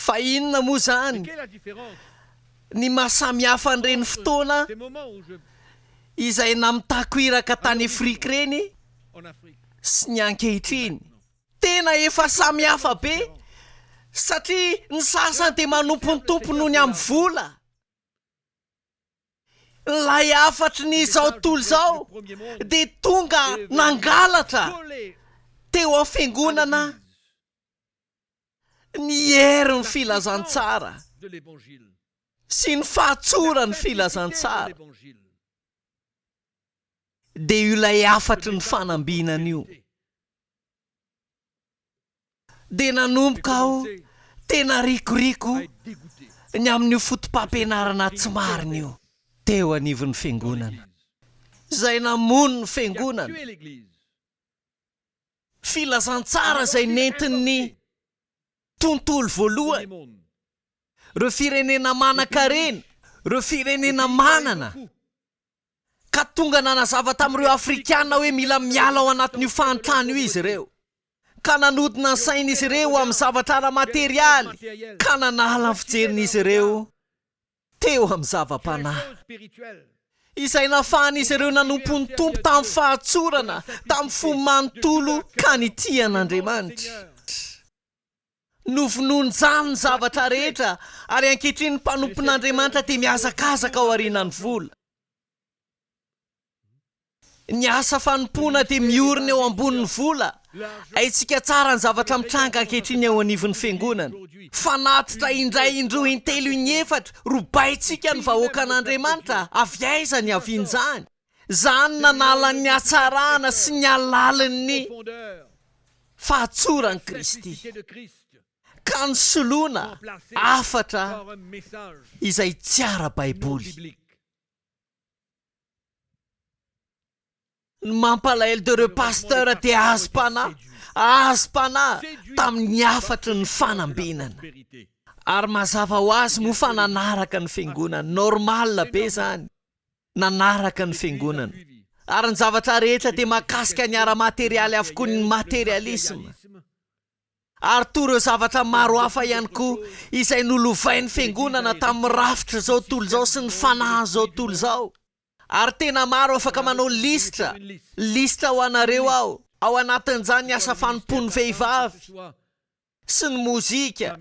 Fa inona moa izany ny mahasamihafa an'ireny fotoana izay namitako iraka tany Afrika ireny sy ny ankehitriny. Tena efa samihafa be satria ny sasany dia manompo ny tompo noho ny amin'ny vola. Lay afatry ny izao tontolo izao dia tonga nangalatra teo amin'ny fiangonana ny hery ny filazantsara sy ny fahatsora ny filazantsara. Dia io lay afatry ny fanambinana io dia nanomboka aho tena rikoriko ny amin'io fotom-pampianarana tsy marina io teo anivon'ny fiangonana izay namono ny fiangonana. Filazantsara izay nentin'ny tontolo voalohany, ireo firenena manan-karena, ireo firenena manana, ka tonga nanazava tamin'ireo afrikana hoe mila miala ao anatin'io fahantrano io izy ireo, ka nanodina ny sain'izy ireo amin'ny zavatra ara-materialy, ka nanala ny fijerin'izy ireo teo amin'ny zava-panahy izay nafahan'izy ireo nanompo ny tompo tamin'ny fahatsorana, tamin'ny fomba manontolo ka nitian'Andriamanitra. Novonoany zany ny zavatra rehetra ary ankehitriny ny mpanompon'Andriamanitra dia miazakazaka ao aorianany vola. Ny asa fanompoana dia miorina eo ambonin'ny vola. Haintsika tsara ny zavatra mitranga ankehitriny eo anivon'ny fiangonana. Fanatitra indray, indroa, intelo, inefatra, robaintsika ny vahoaka an'Andriamanitra. Avy aiza ny avian'izany? Zany nanala ny hatsarana sy ny alalin'ny fahatsorany Kristy. Ka ny soloana afatra izay tsy ara-baiboly. Mampalahelo direo pastera dia azim-panahy tamin'ny afatry ny fanambinana. Ary mazava ho azy moa fa nanaraka ny fiangonana, normal be zany, nanaraka ny fiangonana. Ary ny zavatra rehetra dia mahakasika ny ara-materialy avokoa ny materialisme. Ary toa ireo zavatra maro hafa ihany koa izay nolovain'ny fiangonana tamin'ny rafitra izao tontolo izao sy ny fanahy izao tontolo izao. Ary tena maro afaka manao listra ho anareo ao anatin'izany ny asa fanompon'ny vehivavy sy ny mozika.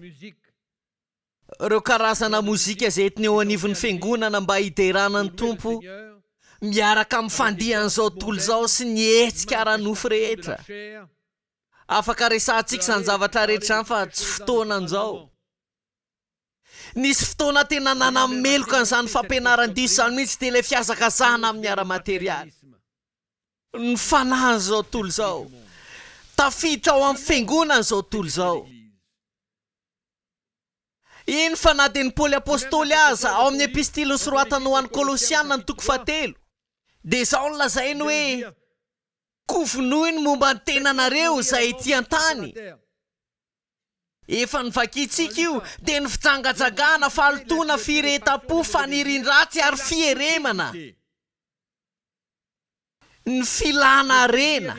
Ireo karazana mozika izay entiny eo anivon'ny fiangonana mba hideranany tompo miaraka amin'ny fandihan'izao tontolo izao sy ny hetsika ara-nofo rehetra. Afaka resantsika izany zavatra rehetra izany fa tsy fotoanan'izao. Nisy fotoana tena nanameloka n'izany fampianaran-diso izany mihitsy dia ilay fiazakazahana amin'ny ara-materialy. Ny fanahy izao tontolo izao tafiditra ao amin'ny fiangonana izao tontolo izao. Iny fa na dia ny Paoly apôstôly aza ao amin'ny epistiliny soroatany ho an'ny Kolosiana ny 3 dia izao no lazainy hoe kovonoiny momba ny tenanareo izay ety an-tany. Efa nivakitsika io dia ny fijangajangana, fahalotoana, firetam-po, fanirian-dratsy ary fieremana, ny filana rena,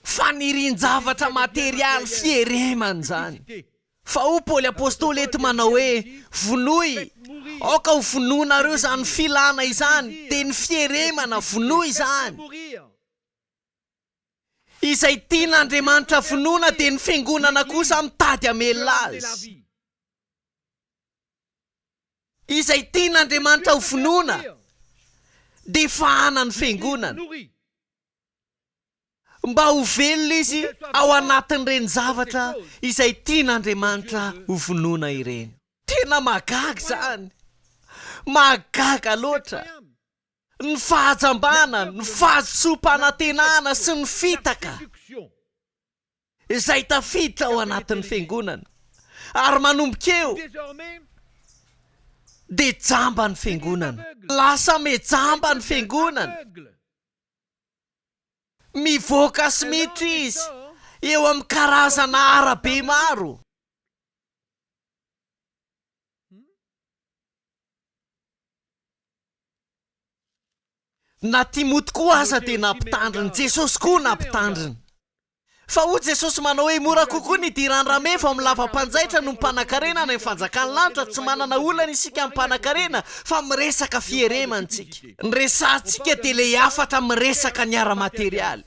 fanirian-javatra materialy, fieremana zany. Fa ho Paoly apôstôly eto manao hoe vonoy, aoka ho vononareo zany filana izany, dia ny fieremana vonoy izany. Izay tian'Andriamanitra vonoana dia ny fiangonana kosa mitady hamelona azy. Izay tian'Andriamanitra ho vonoana dia fahana ny fiangonana. Mba ho velona izy ao anatin'ireny zavatra izay tian'Andriamanitra ho vonoana ireny. Tena magaga zany. Magaga loatra. Ny fahajambana, ny fahasompanantenana sy ny fitaka izay tafiditra ao anatin'ny fiangonana. Ary manomboka eo dia jamba ny fiangonana. Lasa mejamba ny fiangonana. Mivoaka sy miditra izy eo amin'ny karazana arabe maro. Na Timoty koa aza dia nampitandriny, Jesosy koa nampitandriny. Fa ho Jesosy manao hoe mora kokoa ny idirany rameva amin'ny lava-panjaitra no mimpanan-karena ny fanjakan'ny lanitra. Tsy manana olana isika amin'ny mpanan-karena fa miresaka fieremantsika. Ny resantsika dia ilay afatra miresaka ny ara-materialy.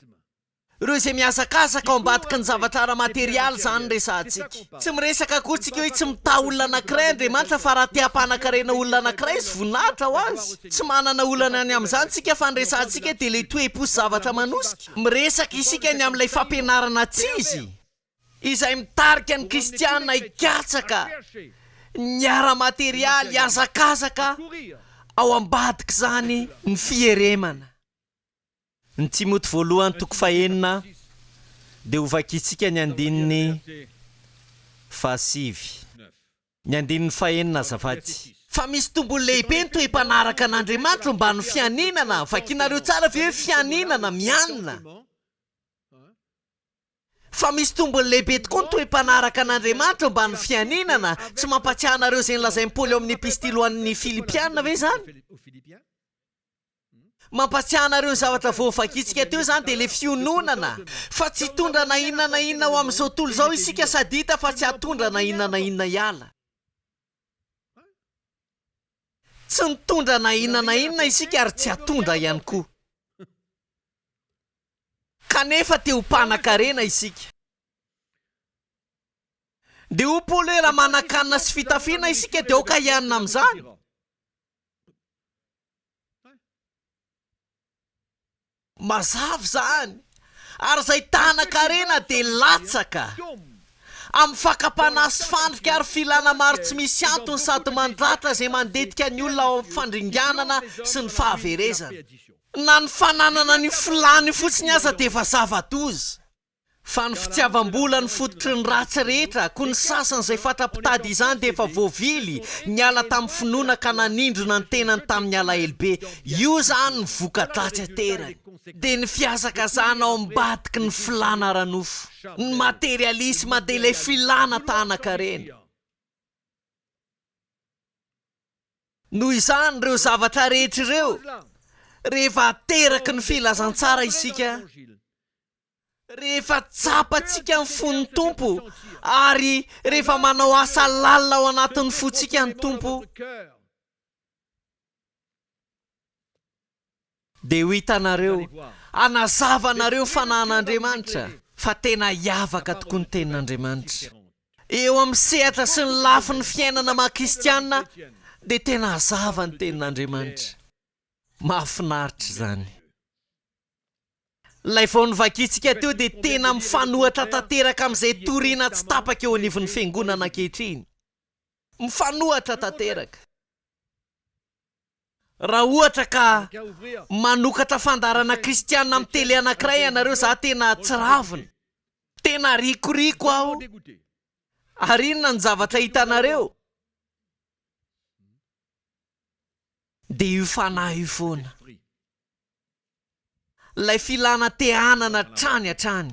ireo izay miasakasaka ao ambadika ny zavatra ara-materialy zany resantsika tsy miresaka akoatsika hoe tsy mita olona anankiray Andriamanitra fa raha te-hampanankarena olona anankiray izy voninahitra ho azy tsy manana olana any amin'izany tsika fa ny resantsika dia ilay toe-posy zavatra manosika miresaka isika ny amin'ilay fampianarana tsy izy izay mitarika ny kristianina hikatsaka ny ara-materialy azakazaka ao ambadika zany ny fieremana. Ny Timoty voalohany toko 1 dia hovakitsika ny andininy 7 ny andininy 1 azafady fa misy tombony lehibe ny toe-mpanaraka an'Andriamanitra mba ny fianinana vakinareo tsara ve hoe fianinana mianina fa misy tombony lehibe tokoa ny toe-mpanaraka an'Andriamanitra mba ny fianinana tsy mampatsiahanareo izay nolazain'i Paoly amin'ny epistily ho an'ny Filipiana ve zany mampatsiahanareo ny zavatra voavakitsika teo zany dia le fiononana fa tsy tondra na inona na inona ho amin'izao tontolo izao isika sady hita fa tsy hatondra na inona na inona iala tsy nitondra na inona na inona isika ary tsy hatondra ihany koa kanefa teo mpanan-karena isika dia ho Paoly hoe raha manan-kanina sy fitafiana isika dia aoka hianina amin'izany mazava zany ary izay tanan-karena dia latsaka amin'ny fakapanahy sy fandrika ary filana maro tsy misy antony sady mandratra izay mandetika ny olona ao amin'ny fandringanana sy ny fahaverezana na ny fananana ny filany fotsiny aza dia efa zava-doza fa ny fitiavam-bola ny fototry ny ratsy rehetra koa ny sasany izay fatra-pitady izany dia efa voavily niala tamin'ny finoana ka nanindrona ny tenany tamin'ny alahelobe io zany ny voka-dratsy aterany dia ny fiazakazana ao ambadiky ny filana ranofo ny materialisma dia ilay filana tanan-karena noho izany ireo zavatra rehetra ireo rehefa ateraky ny filazantsara isika rehefa tsapantsika ny fon'ny tompo ary rehefa manao asa lalina ao anatin'ny fotsika ny tompo dia ho hitanareo anazavanareo fanan'Andriamanitra fa tena hiavaka tokoa ny tenin'Andriamanitra eo amin'ny sehatra sy ny lafi ny fiainana maha-kristianina dia tena hazava ny tenin'Andriamanitra mahafinaritra zany ilay vao nivakitsika teo dia tena mifanohatra tanteraka amin'izay toriana tsy tapaka eo anivon'ny fiangonana ankehitriny mifanohatra tanteraka raha ohatra ka manokatra fandarana kristianina amin'ny tele anankiray ianareo za tena tsiravina tena rikoriko aho ary inona ny zavatra hitanareo dia io fanahy io foana ilay filana tehanana trany hatrany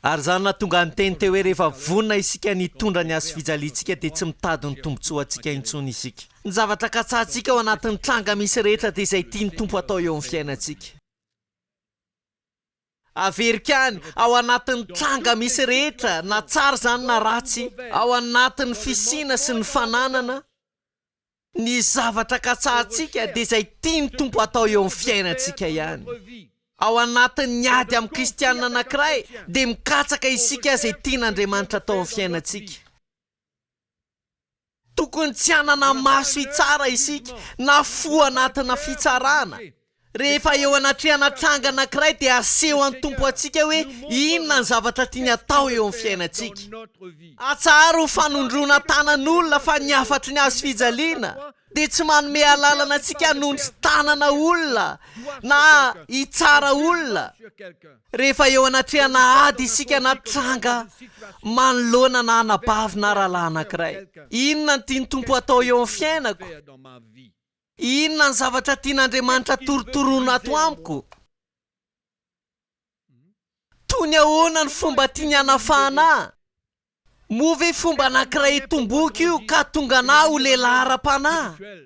ary zany natonga ny teny teo hoe rehefa vonina isika nitondra ny azo fijaliantsika dia tsy mitady ny tombontsoa antsika intsony isika ny zavatra katsahantsika ao anatin'ny tranga misy rehetra dia izay tia ny tompo atao eo amin'ny fiainantsika averikany ao anatin'ny tranga misy rehetra na tsara zany na ratsy ao anatin'ny fisiana sy ny fananana ny zavatra katsahantsika dia izay tia ny tompo atao eo amin'ny fiainantsika ihany ao anatin'ny ady amin'ny kristianina anankiray dia mikatsaka isika izay tian'Andriamanitra atao amin'ny fiainantsika tokony tsy hanana maso hitsara isika na fo anatina fitsarana rehefa eo anatrehana tranga anankiray dia aseho any tompo antsika hoe inona ny zavatra tiany atao eo amin'ny fiainantsika atsara ho fanondrona tanan'olona fa ny afatry ny azo fijaliana dia tsy manome alalana antsika noho ny tanana olona na hitsara olona rehefa eo anatrehana ady isika na tranga manoloana na anabavy na rahalahy anankiray inona ny tiany tompo atao eo amin'ny fiainako inona ny zavatra tian'Andriamanitra torotoroana ato amiko toy ny ahoana ny fomba tiany hanafahana moa ve fomba anankiray tomboky io ka tonga na ho lehilahy ara-panahy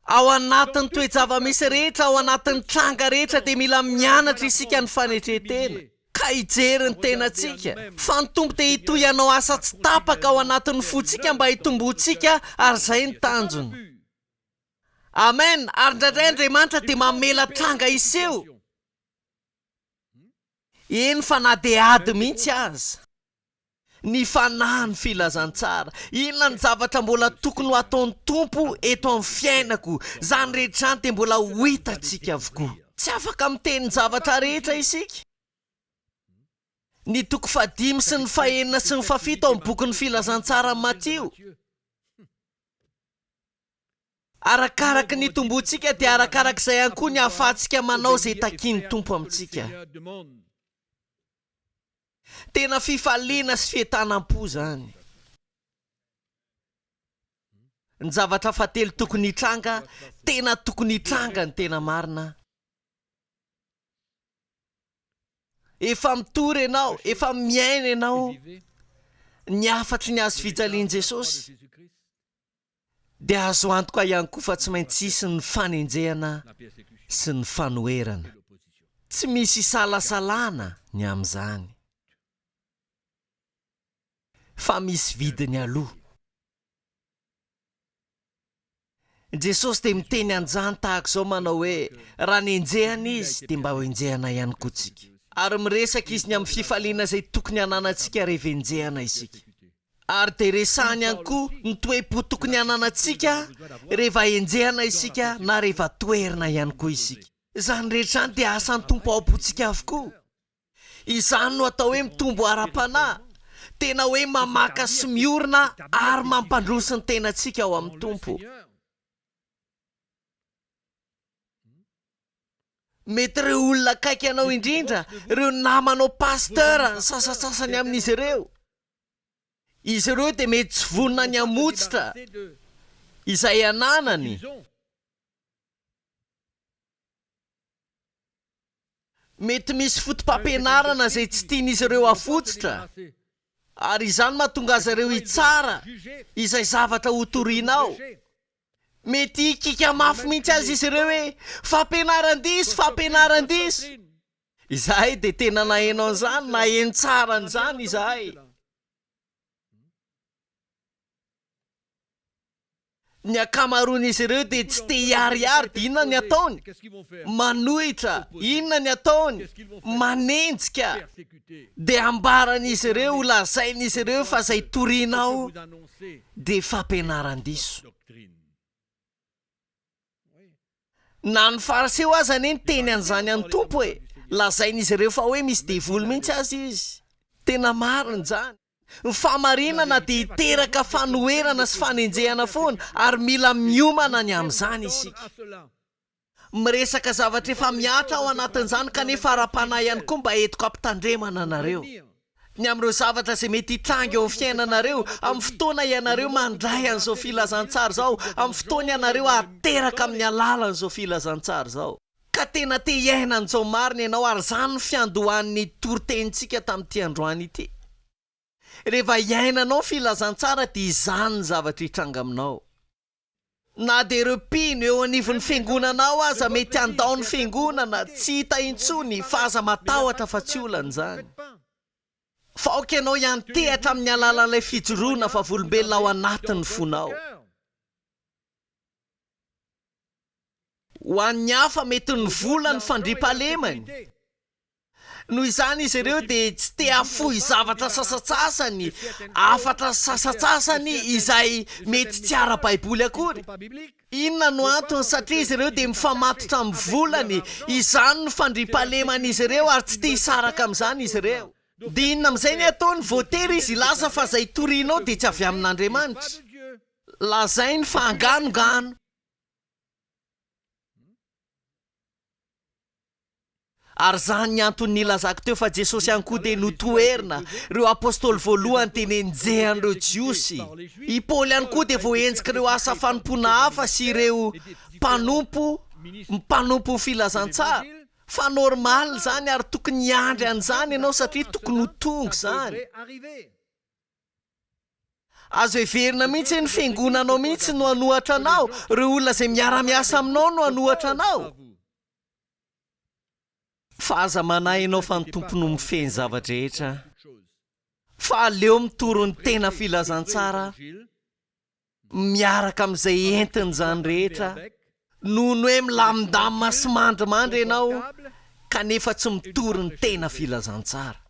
ao anatin'ny toe-java-misy rehetra ao anatin'ny tranga rehetra dia mila mianatra isika ny fanetretena ka hijery ny tenantsika fa ny tompo dia hitoy ianao asa tsy tapaka ao anatin'ny fontsika mba hitombontsika ary izay ny tanjony amen ary indraindray Andriamanitra dia mamela tranga iseho eny fa na dia ady mihitsy aza ny fanahy ny filazantsara. Inona ny zavatra mbola tokony ho ataon'ny tompo eto amin'ny fiainako, zany rehetra any dia mbola ho hitantsika avokoa. Tsy afaka miteny zavatra rehetra isika. Ny toko 5 sy ny 6 sy ny 7 ao amin'ny bokin'ny filazantsara ny Matio. Arakaraka ny tombontsika dia arakarak'izay ihany koa ny ahafahantsika manao izay takiany tompo amintsika. Tena fifaliana sy fientanam-po zany. Ny zavatra fahatelo tokony hitranga, tena tokony hitranga ny tena marina. Efa mitory ianao, efa miaina ianao ny afatry ny azo fijalian'i Jesosy, dia azo antoka ihany koa fa tsy maintsy hisy ny fanenjehana sy ny fanoherana. Tsy misy salasalana ny amin'izany, fa misy vidiny aloha. Jesosy dia miteny an'izany tahaka izao manao hoe raha nenjehana izy dia mba ho enjehana ihany koa tsika. Ary miresaka izy ny amin'ny fifaliana izay tokony hananantsika rehefa enjehana isika. Ary dia resahany ihany koa ny toe-po tokony hananantsika rehefa enjehana isika na rehefa toerina ihany koa isika. Izany rehetra any dia asan'ny tompo ao-pontsika avokoa. Izany no atao hoe mitombo ara-panahy. Tena hoe mamaka sy miorina ary mampandroso ny tenantsika ao amin'ny tompo. Mety ireo olona akaiky anao indrindra, ireo namanao pasteur, sasasasany amin'izy ireo. Izy ireo dia mety tsy vonona ny hamotsitra izay ananany. Mety misy fotom-pampianarana izay tsy tian'izy ireo afotsitra, ary izany mahatonga azy ireo hitsara izay zavatra ho torianao. Mety hikika mafy mihitsy azy izy ireo hoe fampianaran-diso, fampianaran-diso. Izahay dia tena nahaino an'izany, naheno tsara an'izany izahay. Ny ankamaroan'izy ireo dia tsy te hiariary, dia inona ny ataony? Manohitra, inona ny ataony? Manenjika. Dia ambaran'izy ireo, ho lazain'izy ireo fa izay torianao dia fampianaran-diso. Na ny fariseo aza anie teny an'izany any tompo hoe lazain'izy ireo fa hoe misy devoly mihitsy azy izy. Tena marina izany. Ny famarinana dia hiteraka fanoherana sy fanenjehana foana, ary mila miomana ny amin'izany isika. Miresaka zavatra efa miatra ao anatin'izany kanefa ara-panahy ihany koa mba entiko ampitandremana anareo. Ny amin'ireo zavatra izay mety hitrangy eo amin'ny fiainanareo, amin'ny fotoana ianareo mandray an'izao filazantsara izao, amin'ny fotoana ianareo ateraka amin'ny alalan'izao filazantsara izao. Ka tena te hiaina an'izao marina ianao, ary izany ny fiandohan'ny toritentsika tamin'ity androany ity. Rehefa hiainanao filazantsara dia izany ny zavatra hitranga aminao. Na dia ireo mpino eo anivon'ny fiangonanao aza mety handao ny fiangonana, tsy hita intsony fa aza matahotra fa tsy olana izany. Faoka ianao ihany tehatra amin'ny alalan'ilay fijoroana fa volombelona ao anatin'ny fonao. Ho an'ny hafa mety ny vola ny fandriampahalemany. Noho izany izy ireo dia tsy te hafohy zavatra sasatsasany, afatra sasatsasany izay mety tsy ara-baiboly akory. Inona no antony? Satria izy ireo dia mifamatotra amin'ny volany. Izany no fandriampahaleman'izy ireo, ary tsy te hisaraka amin'izany izy ireo. Dia inona amin'izay ny ataony? Voatery izy hilaza fa izay torianao dia tsy avy amin'Andriamanitra. Lazainy fa anganongano. Ary zany ny antony nilazako teo fa Jesosy ihany koa dia notoerina ireo apôstôly voalohany teny enjehan'ireo jiosy. I Paoly ihany koa dia voahenjika ireo asa fanompoana hafa sy ireo mpanompo filazantsara. Fa normal zany, ary tokony hiandry an'izany ianao satria tokony ho tonga izany. Azo heverina mihitsy ny fiangonanao mihitsy no hanohatra anao, ireo olona izay miara-miasa aminao no hanohatra anao. Fa aza manahy ianao fa ny tompo no mifeny zavatra rehetra. Fa aleo mitoro ny tena filazantsara, miaraka amin'izay entiny izany rehetra, noho ny hoe milamindamina sy mandrimandry ianao kanefa tsy mitory ny tena filazantsara.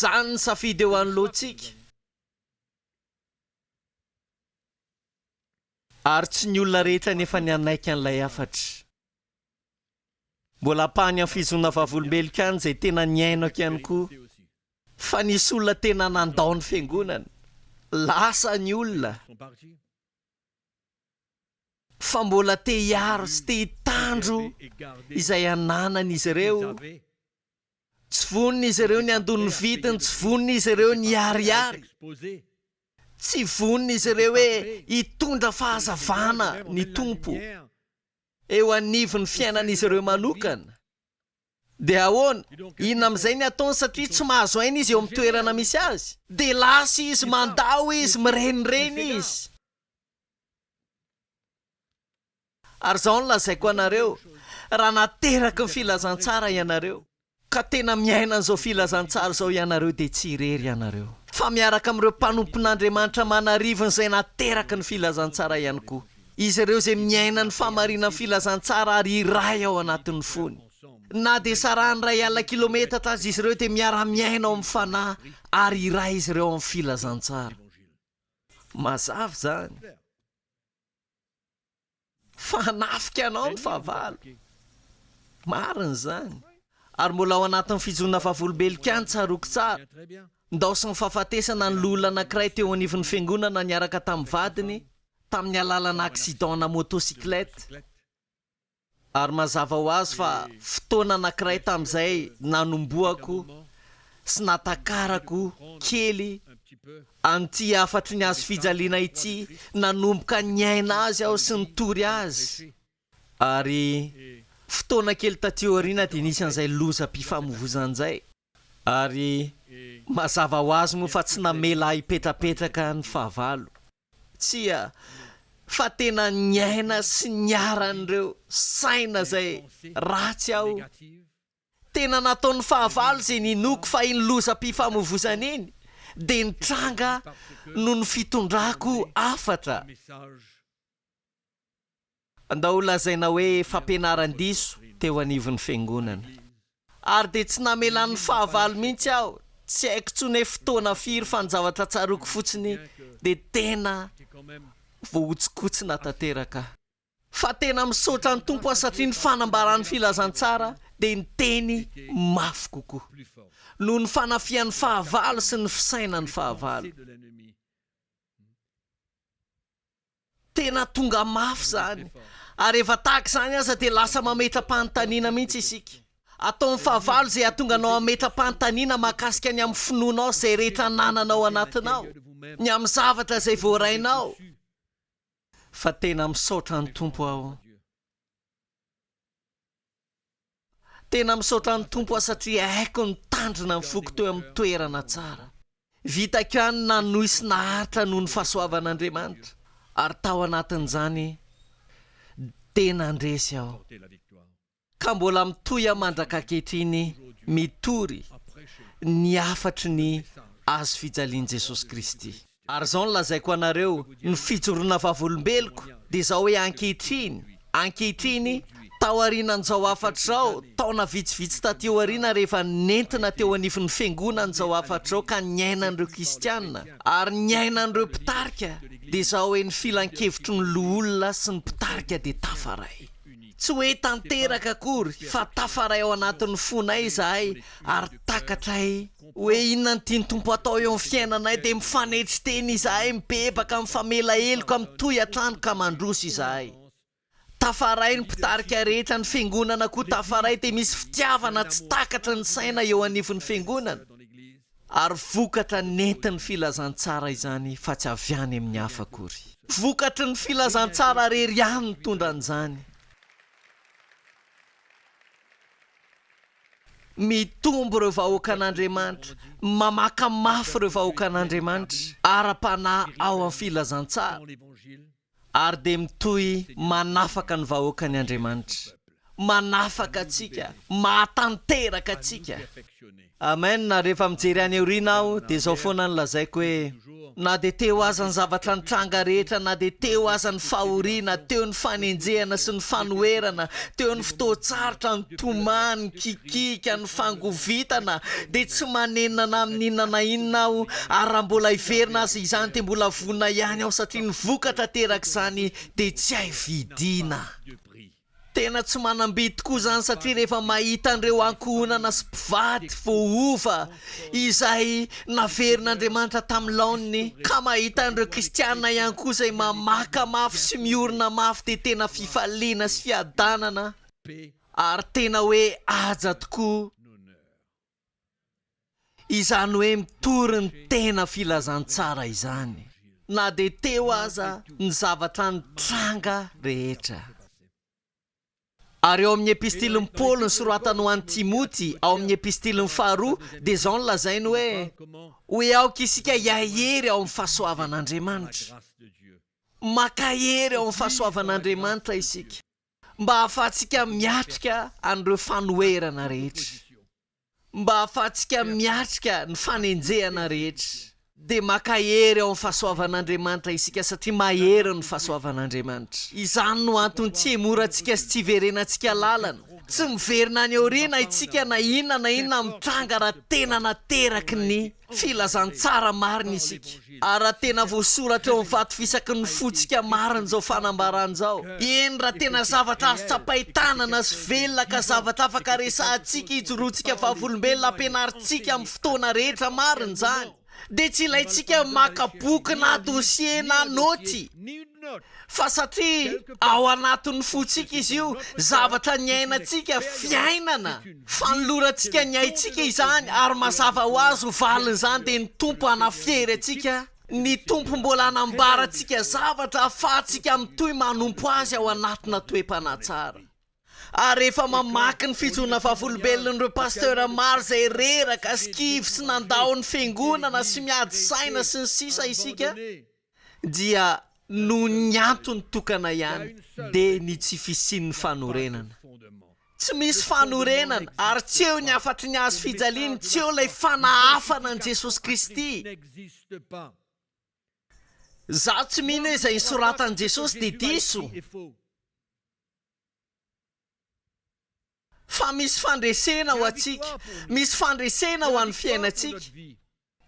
Zany ny safidy eo anoloantsika. Ary tsy ny olona rehetra nefa ny anaiky an'ilay afatra. Mbola pany amin'ny fizona vavolombelika any izay tena niainako ihany koa. Fa nisy olona tena nandao ny fiangonana. Lasa ny olona. Fa mbola te hiaro sy te hitandro izay ananan'izy ireo. Tsy vonon'izy ireo ny andony vitiny, tsy vonon'izy ireo ny ariary. Tsy vonon'izy ireo hoe hitondra fahazavana ny tompo eo anivon'ny fiainan'izy ireo manokana. Dia ahoana? Inona amin'izay ny ataony satria tsy mahazo aina izy eo amin'ny toerana misy azy. Dia lasa izy mandao izy, mirenireny izy. Ary izao no lazaiko anareo, raha nateraka ny filazantsara ianareo, ka tena miaina an'izao filazantsara izao ianareo dia tsy irery ianareo. Fa miaraka amin'ireo mpanompon'Andriamanitra manarivony izay nateraka ny filazantsara ihany koa. Izy ireo izay miaina ny famarinana ny filazantsara ary iray ao anatin'ny fony. Na dia sarany ray alina kilometatra azy izy ireo dia miara-miaina ao amin'ny fanahy ary iray izy ireo amin'ny filazantsara. Mazava zany. Fanafika anao ny fahavalo. Marina zany. Ary mbola ao anatin'ny fizona vavolombelika any tsaroako tsara. Ndao sy ny fahafatesana ny lola anankiray teo anivon'ny fiangonana niaraka tamin'ny vadiny tamin'ny alalana aksidana motosikileta. Ary mazava ho azy fa fotoana anankiray tamin'izay nanomboako sy natakarako kely an'ity afatry ny azo fijaliana ity, nanomboka niaina azy aho sy nitory azy. Ary fotoana kely taty aoriana dia nisy an'izay lozam-pifamoivozana izay. Ary mazava ho azy moa fa tsy namela hipetrapetraka ny fahavalo. Tsia, fa tena niaina sy niaran'ireo saina izay ratsy aho. Tena nataon'ny fahavalo izay ninoko fa iny lozam-pifamoivozana iny. Dia nitranga no ny fitondrako afatra. Andao lazaina hoe fampianaran-diso teo anivon'ny fiangonana. Ary dia tsy namelan'ny fahavalo mihitsy aho. Tsy haiko tsony hoe fotoana firy fa ny zavatra tsaroako fotsiny dia tena voahotsikotsina tanteraka. Fa tena misaotra ny tompo aho satria ny fanambaran'ny filazantsara dia ny teny mafy kokoa noho ny fanafian'ny fahavalo sy ny fisainan'ny fahavalo. Tena tonga mafy zany. Ary efa tahaka izany aza dia lasa mametra-panontaniana mihitsy isika. Ataon'ny fahavalo izay ahatonganao hametra-panontaniana mahakasika ny amin'ny finoanao izay rehetra nananao anatinao, ny amin'ny zavatra izay voarainao. Fa tena misaotra ny tompo aho. Tena misaotra ny tompo aho satria haiko ny tandrina ny foko teo amin'ny toerana tsara. Vitako ihany nanohy sy naharitra noho ny fahasoavan'Andriamanitra. Ary tao anatin'izany tena andresy aho. Ka mbola mitohy aho mandrak'ankehitriny mitory ny afatry ny azo fijalian'i Jesosy Kristy. Ary izao no lazaiko anareo ny fijoroana vavolombeloko dia izao hoe ankehitriny tao aorianan'izao afatra izao, taona vitsivitsy taty aoriana rehefa nentina teo anivon'ny fiangonan'izao afatra izao ka niainan'ireo kristianina ary niainan'ireo mpitarika dia izao hoe ny filan-kevitry ny loholona sy ny mpitarika dia tafaray. Tsy hoe tanteraka akory fa tafaray ao anatin'ny fonay izahay ary takatray hoe inona ny tiany tompo atao eo amin'ny fiainanay dia mifanetry teny izahay, mibebaka mifamela heloka, mitohy atrano ka mandroso izahay. Tafaray ny mpitarika rehetra, ny fiangonana koa tafaray dia misy fitiavana tsy takatra ny saina eo anivon'ny fiangonana. Ary vokatra nentin'ny filazantsara izany fa tsy avy any amin'ny hafa akory. Vokatry ny filazantsara rery ihany ny tondran'izany. Mitombo ireo vahoaka an'Andriamanitra, mamaka mafy ireo vahoaka an'Andriamanitra, ara-panahy ao amin'ny filazantsara, ary dia mitohy manafaka ny vahoaka ny Andriamanitra, manafaka atsika, mahatanteraka atsika. Amen. Na rehefa mijery any aoriana aho dia izao foana ny lazaiko hoe na dia teo aza ny zavatra nitranga rehetra na dia teo aza ny fahoriana teo ny fanenjehana sy ny fanoerana teo ny fotoatsarotra ny tomany kikika ny fangovitana dia tsy manenana amin'inona na inona aho ary raha mbola hiverina azy izany dia mbola vonina ihany aho satria ny vokatra teraka izany dia tsy hay vidiana. Tena tsy manambidy tokoa izany satria rehefa mahita an'ireo ankohonana sy mpivady voova izay naverin'Andriamanitra tamin'ny laoniny ka mahita an'ireo kristianina ihany koa izay mamaka mafy sy miorina mafy dia tena fifaliana sy fiadanana ary tena hoe aja tokoa izany hoe mitory ny tena filazantsara izany na dia teo aza ny zavatra nitranga rehetra. Ary ao amin'ny epistiliny Paoly ny soratany ho an'ny Timoty ao amin'ny epistiliny faharoa dia izao no lazainy hoe aoka isika hiahery ao amin'ny fahasoavan'Andriamanitra. Maka hery ao amin'ny fahasoavan'Andriamanitra isika mba ahafahantsika miatrika an'ireo fanoherana rehetra, mba ahafahantsika miatrika ny fanenjehana rehetra dia maka hery ao amin'ny fahasoavan'Andriamanitra isika satria mahery ny fahasoavan'Andriamanitra. Izany no antony tsy hemorantsika sy tsy hiverenantsika lalana, tsy miverina any aoriana isika na inona mitranga raha tena nateraky ny filazantsara marina isika. Ary raha tena voasoratra eo amin'ny vato fisaky ny fotsika marina izao fanambarana izao, eny raha tena zavatra azo tsapahitanana sy velona ka zavatra afaka resahantsika hijoroantsika vavolombelona ampianarintsika amin'ny fotoana rehetra marina izany. Dia tsy ilayntsika maka boky na dosie na noty fa satria ao anatin'ny fotsika izy io zavatra nyainantsika fiainana fanolorantsika nyaintsika izany ary mazava ho azy ho valin'izany dia ny tompo hanafiery atsika, ny tompo mbola hanambarantsika zavatra ahafahantsika mitoy manompo azy ao anatina toe-panatsara. Ary rehefa mamaky ny fijona vavolombelon'ireo pastera maro izay reraka skivy sy nandao ny fiangonana sy miady saina sy ny sisa isika dia no ny antony tokana ihany dia ny tsy fisian'ny fanorenana. Tsy misy fanorenana ary tsy eo ny afatry ny azo fijaliany, tsy eo ilay fanahafana an' Jesosy Kristy. Za tsy mino hoe izay nisoratan'i Jesosy dia diso, fa misy fandresena ho atsika, misy fandresena ho an'ny fiainantsika.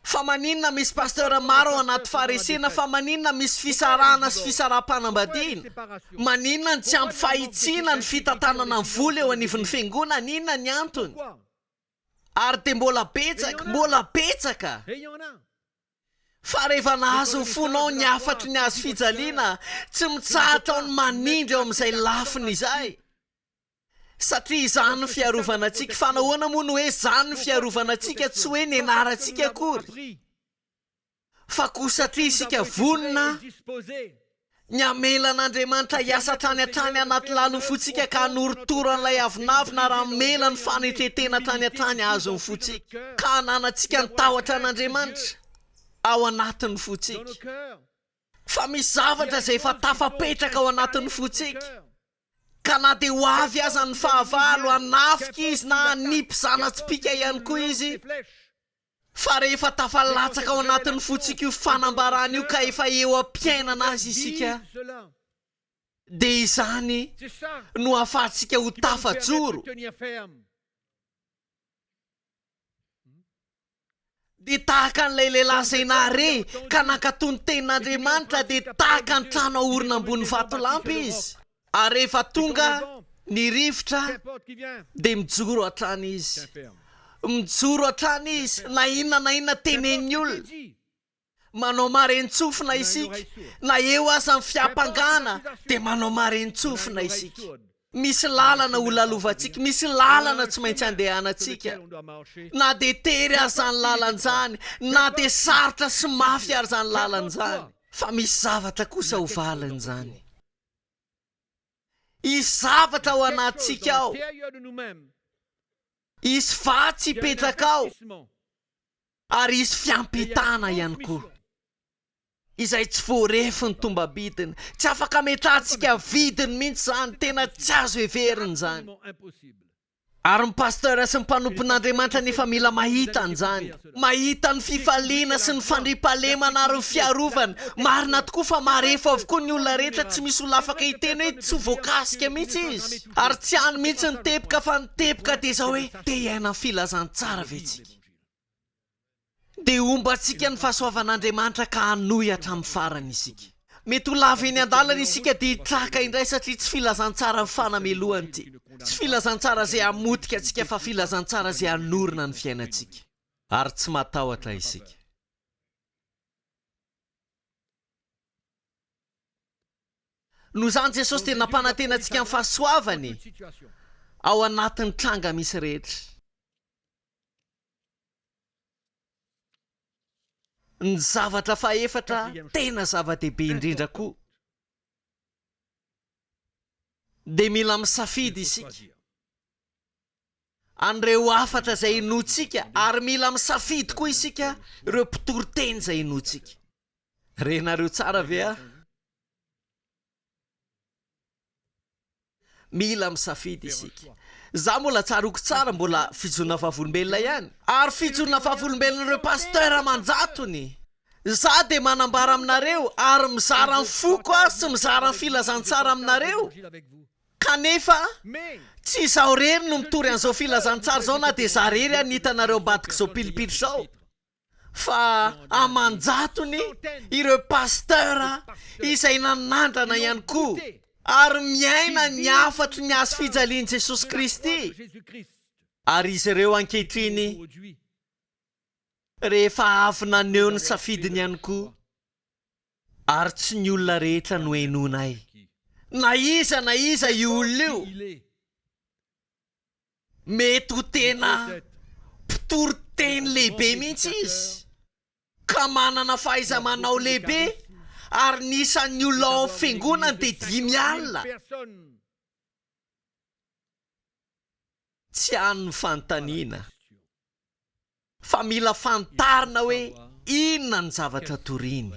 Fa maninona misy pastera maro ao anaty faharesena, fa maninona misy fisarana sy fisaram-panambadiana, maninona ny tsy ampy fahitsiana ny fitantanana ny vola eo anivon'ny fiangonana, inona ny antony? Ary dia mbola betsaka. Fa rehefa nahazo ny fonao ny afatry ny azo fijaliana, tsy mitsahatra ao ny manindry eo amin'izay lafiny izay. Satria izany ny fiarovana antsika, fa nahoana moa no hoe izany ny fiarovana antsika, tsy hoe ny anarantsika akory, fa koa satria isika vonona ny amelan'Andriamanitra hiasa hatrany anaty lalon'ny ka hanoritoro an'ilay avinavina raha mela ny fanetretena hatrany azon'ny fotsika ka hananantsika ny tahotra an'Andriamanitra ao anatin'ny fotsika. Fa misy zavatra izay efa tafapetraka ao anatin'ny fotsika ka na dia ho avy aza ny fahavalo hanafika izy na hanipy zanatspika ihany koa izy, fa rehefa tafalatsaka ao anatin'ny fotsika io fanambarana io ka efa eo ampiainana azy isika, dia izany no ahafahantsika ho tafajoro. Dia tahaka an'ilay lehilahy izay nahare ka nankatony tenin'Andriamanitra dia tahaka ny trano ahorina ambony vatolampy izy. Ary rehefa tonga ny rivotra dia mijoro hatrany izy, mijoro hatrany izy na inona tenen'ny olona, manao marentsofina isika, na eo aza ny fiampangana dia manao marentsofina isika. Misy lalana ho lalovantsika, misy lalana tsy maintsy andehanantsika, na dia tery aza ny lalan'izany, na dia sarotra sy mafy ary zany lalan'izany, fa misy zavatra kosa ho valin'izany. Isy zavatra ao anatsika ao, isy vatsy hipetraka ao, ary isy fiampitana ihany koa izay tsy voarefy ny tombabidiny, tsy afaka metrahantsika vidiny mihitsy izany, tena tsy azo heverina izany. Ary ny pastera sy ny mpanompon'Andriamanitra nefa mila mahita an'izany, mahita ny fifaliana sy ny fandriampahalemana ary ny fiarovana. Marina tokoa fa marefo avokoa ny olona rehetra, tsy misy olona afaka hiteny hoe tsy voakasika mihitsy izy, ary tsy hany mihitsy ny teboka, fa ny teboka dia izao hoe te hiaina ny filazantsara ve tsika, dia ombantsika ny fahasoavan'Andriamanitra ka hanohy hatramin'ny farany isika. Mety ho lava eny an-dalana isika dia hitraka indray, satria tsy filazantsara ny fanamelohany ity, tsy filazantsara izay hamotika antsika, fa filazantsara izay hanorina ny fiainantsika, ary tsy matahotra isika. Noho izany Jesosy dia nampanantena antsika amin'ny fahasoavany ao anatin'ny tranga misy rehetra. Ny zavatra fahaefatra tena zava-dehibe indrindra koa, dia mila misafidy isika an'ireo afatra izay inoantsika, ary mila misafidy koa isika ireo mpitoroteny izay inoantsika. Renareo tsara ve a? Mila misafidy isika. Za mbola tsaroko tsara, mbola fijorona vavolombelona ihany, ary fijorona vavolombelona ireo pastera manjatony. Za dia manambara aminareo ary mizara ny foko aho sy mizara ny filazantsara aminareo, kanefa tsy izaho rery no mitory an'izao filazantsara izao, na dia za rery anitanareo ambadika izao pilipitra izao, fa amanjatony ireo pastera izay nanandrana ihany koa ary miaina ny afatry ny azo fijalian'i Jesosy Kristy. Ary izy ireo ankehitriny rehefa avy naneo ny safidiny ihany koa, ary tsy ny olona rehetra no henonay, na iza io olona io, mety ho tena mpitoroteny lehibe mihitsy izy, ka manana fahaiza-manao lehibe, ary nisan'ny olona ao amin'ny fiangonana dia 5 alina. Tsy hany ny fanontaniana, fa mila fantarina hoe inona ny zavatra toriny.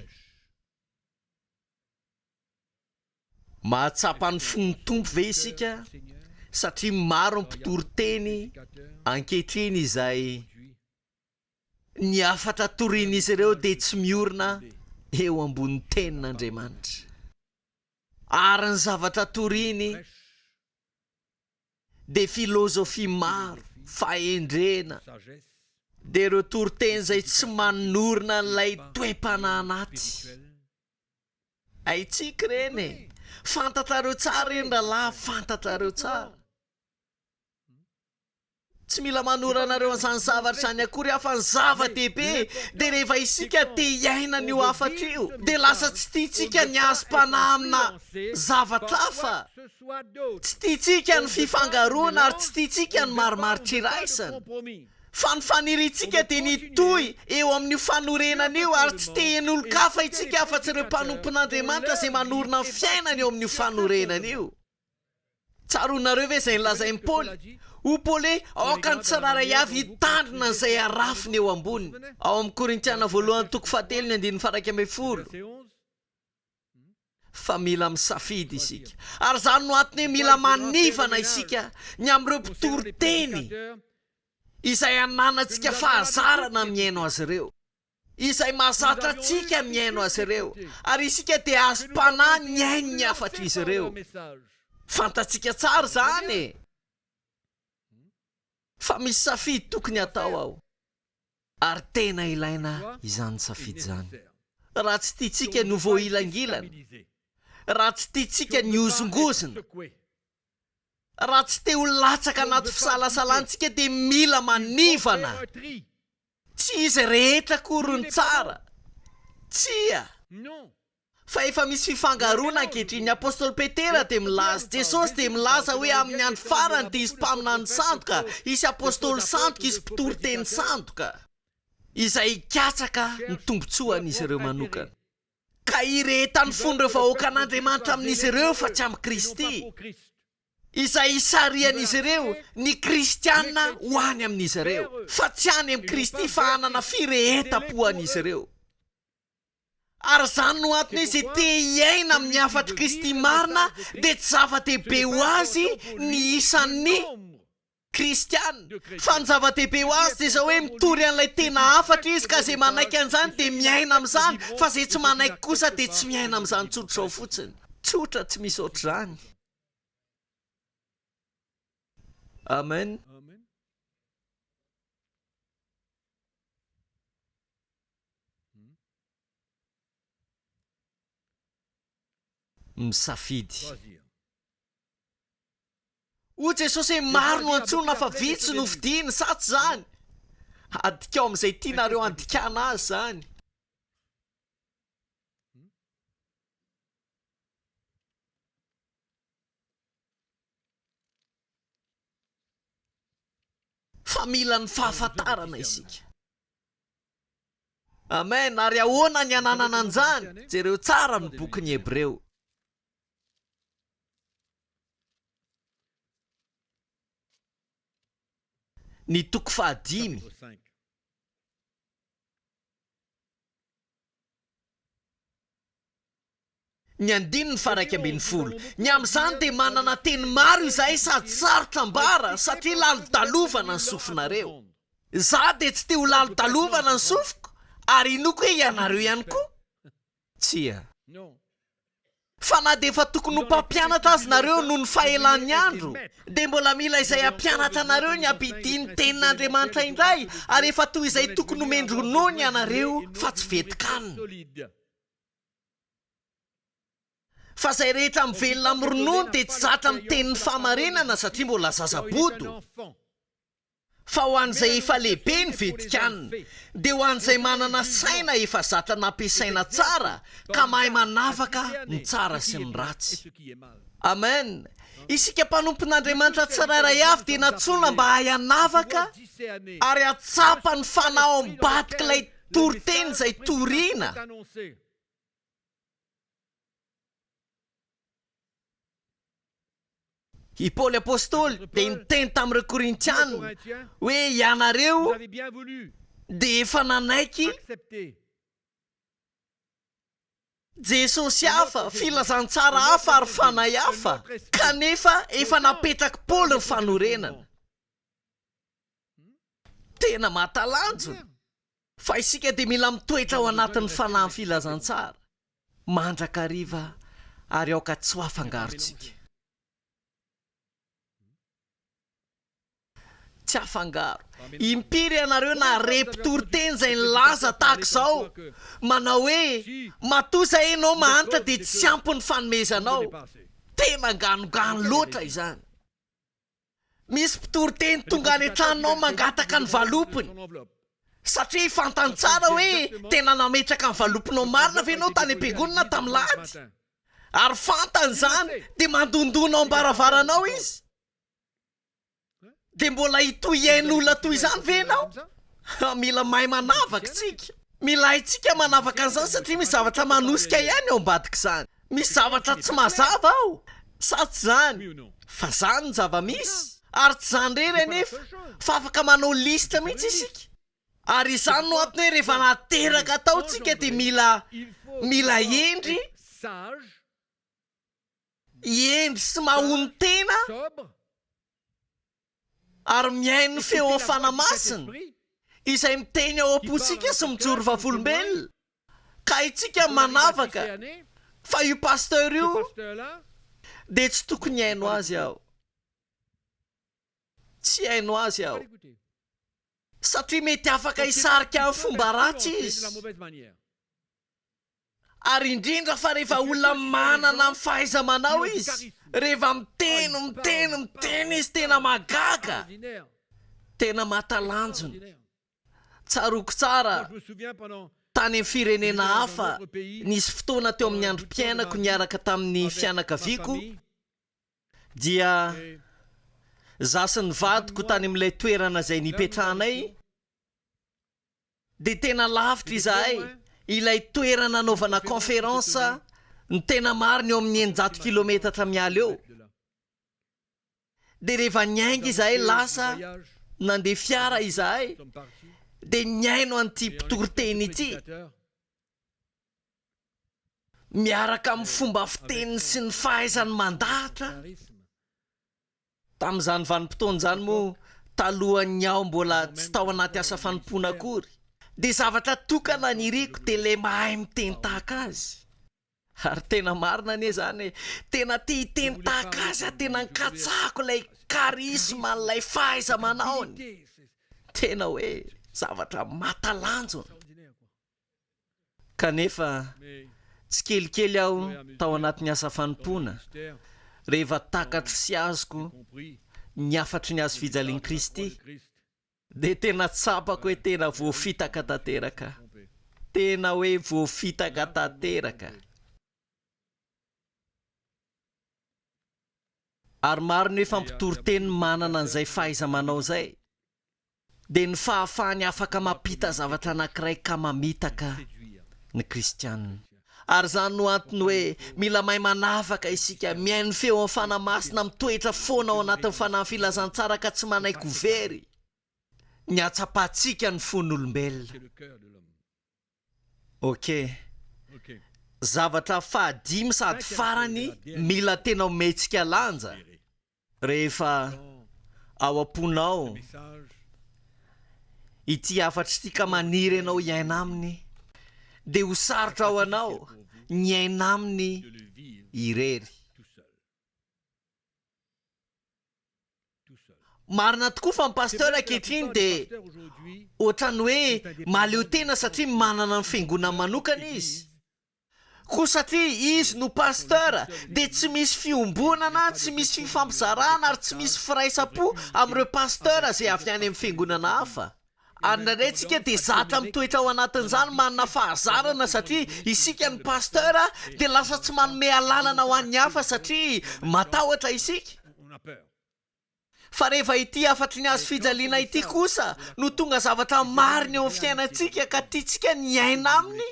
Mahatsapa ny fony tompo ve isika, satria maro ny mpitoroteny ankehitriny izay ny afatra torian'izy ireo dia tsy miorina eo ambony tenin'Andriamanitra, ary ny zavatra toriny dia filozofia maro, fahendrena, dia ireo toroteny izay tsy manorina n'ilay toe-panahy anaty. Haitsika ireny, fantatrareo tsara eny rahalahy, fantatrareo tsara. Tsy mila manoranareo an'izany zavatra izany akory aho, fa ny zava-dehibe dia rehefa isika te hiaina n'io afatra io, dia lasa tsy tiantsika ny azom-panahy amina zavatra hafa, tsy tiantsika ny fifangaroana, ary tsy tiantsika ny marimaritra iraisana, fa ny faniriantsika dia nitohy eo amin'ny fanorenan'io, ary tsy te hen'olon-kafa itsika afa-tsy ireo mpanompon'Andriamanitra izay manorina ny fiainana eo amin'ny fanorenan'io. Tsaronareo ve izay nilazain'i Paoly? Ho Paoly aoka ny tsiraray avy hitandrina izay arafiny eo amboniny, ao amin'ny Korintiana 1:7-10. Fa mila misafidy isika, ary izany no antony hoe mila manivana isika ny amin'ireo mpitoroteny izay ananantsika fahazarana miaino azy ireo, izay mahazatra antsika miaino azy ireo, ary isika dia azom-panahy ny aino ny afatra izy ireo. Fantatsika tsara izany, fa misy safidy tokony atao ao, ary tena ilaina izany safidy izany. Raha tsy tiantsika ny ho voailangilana, raha tsy tiantsika ny hozongozona, raha tsy te ho latsaka anaty fisalasalantsika, dia mila manivana. Tsy izy rehetra kory ny tsara, tsia, fa efa misy fifangaroana ankehitriny. Apôstôly Petera dia milaza, Jesosy dia milaza hoe amin'ny andro farany dia isy mpaminany sandoka, isy apôstôly sandoka, isy mpitoroteny sandoka, izay hikatsaka ny tombotsoan'izy ireo manokana, ka hirehetany fon'ireo vahoaka an'Andriamanitra amin'izy ireo fa tsy amin'ny Kristy, izay hisarian'izy ireo ny kristianina ho any amin'izy ireo, fa tsy any amin'ny Kristy, fa hanana firehetam-po an'izy ireo. Ary izany no antony izay te hiaina amin'ny afatry Kristy marina, dia tsy zava-dehibe ho azy ny isan'ny kristianina fa ny zava-dehibe ho azy dia zao hoe mitory an'ilay tena afatra izy ka izay manaiky an'izany dia miaina amin'izany fa izay tsy manaiky kosa dia tsy miaina amin'izany tsotra izao fotsiny tsotra tsy misy ohatr'izany amen misafidy o jesosy hoe maro no antsona fa vitsy no vidiny sa tsy zany adikao amin'izay tianareo andikana azy zany fa mila ny fahafantarana isika amen ary ahoana ny ananana an'izany jereo tsara ny bokyny hebreo ny toko 5 ny 1:10 ny amin'izany dia manana teny maro izahay sady sarotra ambara satria lalo-dalovana ny sofinareo za dia tsy te ho lalo-dalovana ny sofiko ary inoko hoe ianareo ihany koa tsia fa na dia efa tokony ho mpampianatra azy nareo noho ny fahelan'ny andro dia mbola mila izay hampianatra anareo ny ampidiny tenin'Andriamanitra indray ary efa toy izay tokony homendronony ianareo fa tsy vetikanina fa izay rehetra mivelona amin'ny ronono dia tsy zatra mitenin'ny fahamarinana satria mbola zazabodo fa ho an'izay efa lehibe ny vetikanina dia ho an'izay manana saina efa zatra nampiasaina tsara ka mahay manavaka ny tsara sy ny ratsy amen isika mpanompon'Andriamanitra tsirairay avy dia natsoina mba hay hanavaka ary hatsapa ny fanao ambadika ilay toriteny izay toriana i Paoly apôstôly dia niteny tamin'ireo Korintianina hoe ianareo dia efa nanaiky Jesosy hafa filazantsara hafa ary fanahy hafa kanefa efa napetraka Paoly ny fanorenana tena mahatalanjona fa isika dia mila mitoetra ao anatin'ny fanahy ny filazantsara mandrakariva ary aoka tsy ho afangarontsika tsy afangaro impiry ianareo na repitoriteny izay nilaza tahaka izao manao hoe matosa ianao mahantra dia tsy ampy ny fanomezanao tena nganogano loatra izany misy mpitoriteny tonga any an-tranonao mangataka ny valopony satria fantany tsara hoe tena nametraka ny valopinao marina ve ianao tany am-piangonana tamin'ny lahady ary fantany izany dia mandondona ao am-baravaranao izy dia mbola hitoy iain'olona toy izany ve ianao mila mahay manavaka tsika mila haitsika manavaka an'izany satria misy zavatra manosika ihany ao ambadika izany misy zavatra tsy mazava ao sa tsy zany fa zany ny zava-misy ary tsy zany rery anefa fa afaka manao lista mihitsy isika ary izany no antony hoe rehefa nateraka ataotsika dia mila endry sy mahony tena ary mihaino ny feo amin'ny fanamasina izay miteny ao am-posika sy mijoro vavolombelona ka itsika manavaka fa io pasteur io dia tsy tokony haino azy aho tsy haino azy aho satria mety afaka hisarika amin'ny fomba ratsy izy ary indrindra fa rehefa olona manana amin'ny fahaiza-manao izy rehefa miteny izy tena magaga tena mahatalanjona tsaroko tsara tany amin'ny firenena hafa nisy fotoana teo amin'ny androm-piainako niaraka tamin'ny fianakaviako dia za sy ny vadiko tany amin'ilay toerana izay nipetrahanay dia tena lavitra izahay ilay toerana anaovana conférence ny tena mariny eo amin'ny 900 kilometatra miala eo dia rehefa niainga izahay lasa nandeha fiara izahay dia niaino an'ity mpitoriteny ity miaraka amin'ny fomba fiteniny sy ny fahaizany mandahatra tamin'izany vanim-potoana izany moa talohan'ny ao mbola tsy tao anaty asa fanompoana akory dia zavatra tokana nyriko dia le mahay miteny tahaka azy ary tena marina anie zany tena tia hiteny tahaka azy tena nikatsahako ilay karisma n'ilay fahaiza manaony tena hoe zavatra matalanjona kanefa tsy kelikely aho tao anatin'ny asa fanompoana rehefa takatry sy azoko ny afatry ny azo fijalian'i Kristy dia tena tsapako hoe tena voafitaka tanteraka tena hoe voafitaka tanteraka ary maro ny hoe fampitory-teny manana an'izay fahaiza manao izay dia ny fahafahany afaka mampita zavatra anankiray ka mamitaka ny kristianina ary zany no antony hoe mila mahay manavaka isika mihaino feo amin'ny fanamasina mitoetra foana ao anatin'ny fanahy filazantsara ka tsy manaiky very ny atsapahantsika ny fon'olombelona ok zavatra fahadimy sady farany mila tena omentsika lanja rehefa ao am-ponao ity afatry tika maniry ianao hiaina aminy dia ho sarotra ao anao ny aina aminy irery marina tokoa fa mipasteur ankehitriny dia ohatrany hoe maleo tena satria manana ny fiangonana manokana izy koa satria izy no pasteur dia tsy misy fiombonana tsy misy fifampizarana ary tsy misy firaisapo amin'ireo pasteur izay avy any amin'ny fiangonana hafa andraretsika dia zatra mitoetra ao anatin'izany manana fahazarana satria isika ny pasteur dia lasa tsy manome alalana ho an'ny hafa satria matahotra isika fa rehefa ity afatry ny azo fijaliana ity kosa no tonga zavatra marina eo amin'ny fiainantsika ka tiantsika ny aina aminy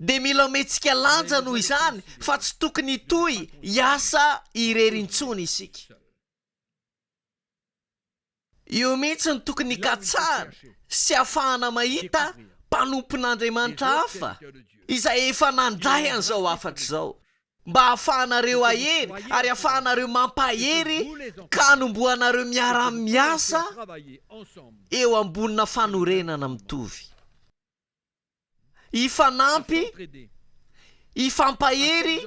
dia mila omentsika lanja noho izany fa tsy tokony hitoy hiasa irery-intsony isika eo mihitsy ny tokony hikatsara sy ahafahana mahita mpanompon'Andriamanitra hafa izay efa nandray an'izao afatra izao mba ahafahanareo ahery ary ahafahanareo mampahery ka anombohanareo miara-miasa eo ambonina fanorenana mitovy hifanampy hifampahery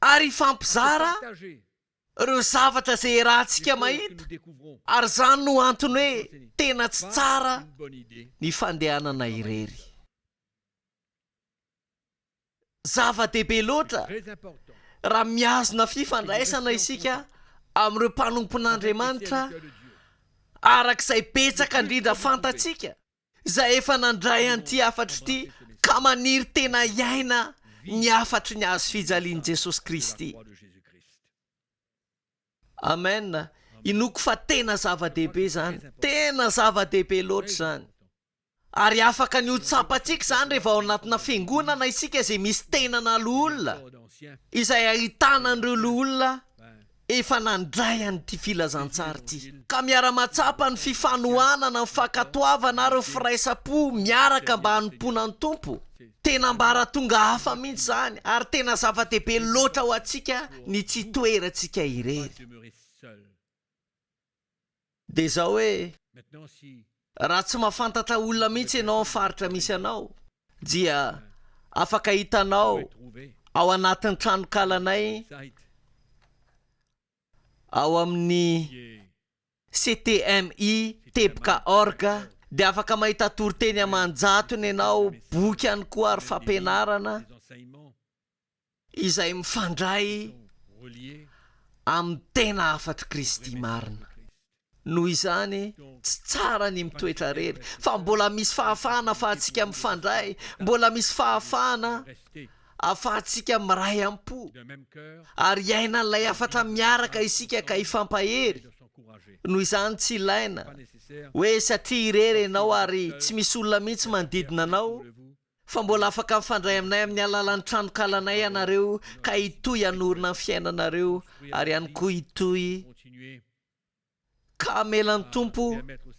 ary hifampizara ireo zavatra izay rahantsika mahita ary zany no antony hoe tena tsy tsara ny fandehanana irery zava-dehibe loatra raha miazona fifandraisana isika amin'ireo mpanompon'Andriamanitra arak'izay betsaka indrindra fantatsika izay efa nandray an'ity afatra ity ka maniry tena hiaina ny afatry ny azo fijalian'i Jesosy Kristy amen inoko fa tena zava-dehibe zany tena zava-dehibe loatra zany ary afaka ny hotsapantsika zany rehefa ao anatina fiangonana isika izay misy tenana loholona izay ahitana an'ireo loholona efa nandray an'ity filazantsara ity ka miara-matsapa ny fifanohanana ny fankatoavana ary ny firaisapo miaraka mba hanompoana ny tompo tena mba rahatonga hafa mihitsy zany ary tena zava-dehibe loatra ho antsika ny tsy toerantsika irery dia zao hoe raha tsy mahafantatra olona mihitsy ianao amin'ny faritra misy anao dia afaka hitanao ao anatin'ny tranokalanay ao amin'ny CTMI teboka orga dia afaka mahita toriteny aman-jatony ianao boky ihany koa ary fampianarana izay mifandray amin'ny tena afatry Kristy marina noho izany tsy tsara ny mitoetra rery fa mbola misy fahafahana ahafahantsika mifandray mbola misy fahafahana ahafahantsika miray am-po ary hiaina n'ilay afatra miaraka isika ka hifampahery noho izany tsy ilaina hoe satria irery ianao ary tsy misy olona mihitsy manodidina anao fa mbola afaka mifandray aminay amin'ny alalan'ny tranokalanay ianareo ka hitoy hanorina ny fiainanareo ary ihany koa hitoy ka amelan'ny tompo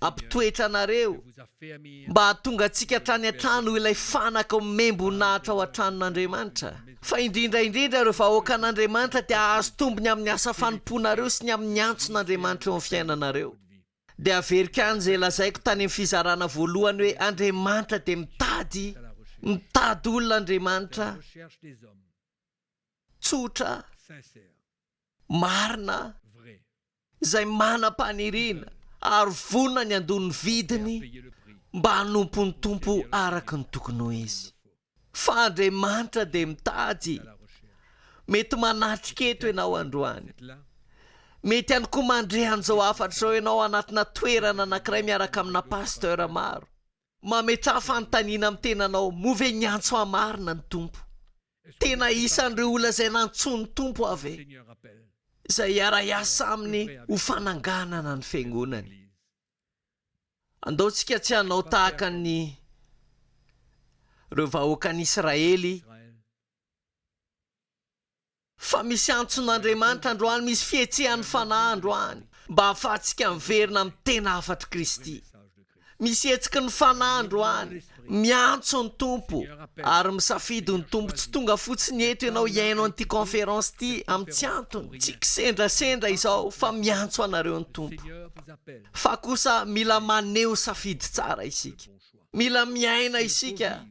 ampitoetra anareo mba hahatonga antsika hatrany an-trano ilay fanaka membonahitra ao an-tranon'Andriamanitra fa indrindra ireo vahoaka an'Andriamanitra dia ahazo tombony amin'ny asa fanomponareo sy ny amin'ny antson'Andriamanitra eo amin'ny fiainanareo dia averika any izay lazaiko tany amin'ny fizarana voalohany hoe Andriamanitra dia mitady olona Andriamanitra tsotra marina izay manam-paniriana ary vonona ny andony vidiny mba hanompo ny tompo araka ny tokony ho izy. Fa Andriamanitra dia mitady. Mety manatrika eto ianao androany, mety ihany koa mandrehan'izao afatra izao ianao anatina toerana anankiray miaraka amina pasteur maro, mametraha fanontaniana amin'ny tenanao, move nyantso hamarina ny tompo. Tena isan'ireo olona izay nantsoa ny tompo avy izay iara-iasa aminy ho fananganana ny fiangonany. Andaontsika tsy hanao tahaka ny ireo vahoakan'i Israely, fa misy antson'Andriamanitra androany, misy fihetsehany fanahy androany mba hahafahantsika miverina amin'ny tena afatry Kristy. Misy hetsiky ny fanahy androany miantso ny tompo ary misafidy ny tompo. Tsy tonga fotsiny eto ianao hiaino an'ity conférence ity amin'ny tsy antony, tsy kisendrasendra izao, fa miantso anareo ny tompo. Fa kosa mila maneho safidy tsara isika, mila miaina isika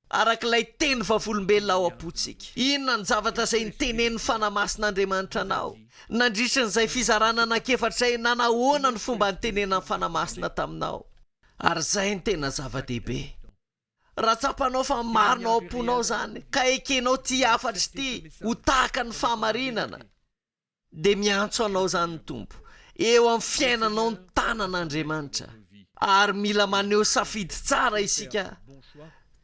arak'ilay teny vavolombelona ao am-potsika. Inona ny zavatra izay nitenen'ny fanamasin'Andriamanitra anao nandritra n'izay fizarana anankiefatra izay? Nanahoana ny fomba nitenena ny fanamasina taminao? Ary izay ny tena zava-dehibe. Raha tsapanao fa marinao am-ponao izany ka ekenao ty afatra ity ho tahaka ny fahamarinana, dia miantso anao izany ny tompo eo amin'ny fiainanao ny tanan'Andriamanitra. Ary mila maneho safidy tsara isika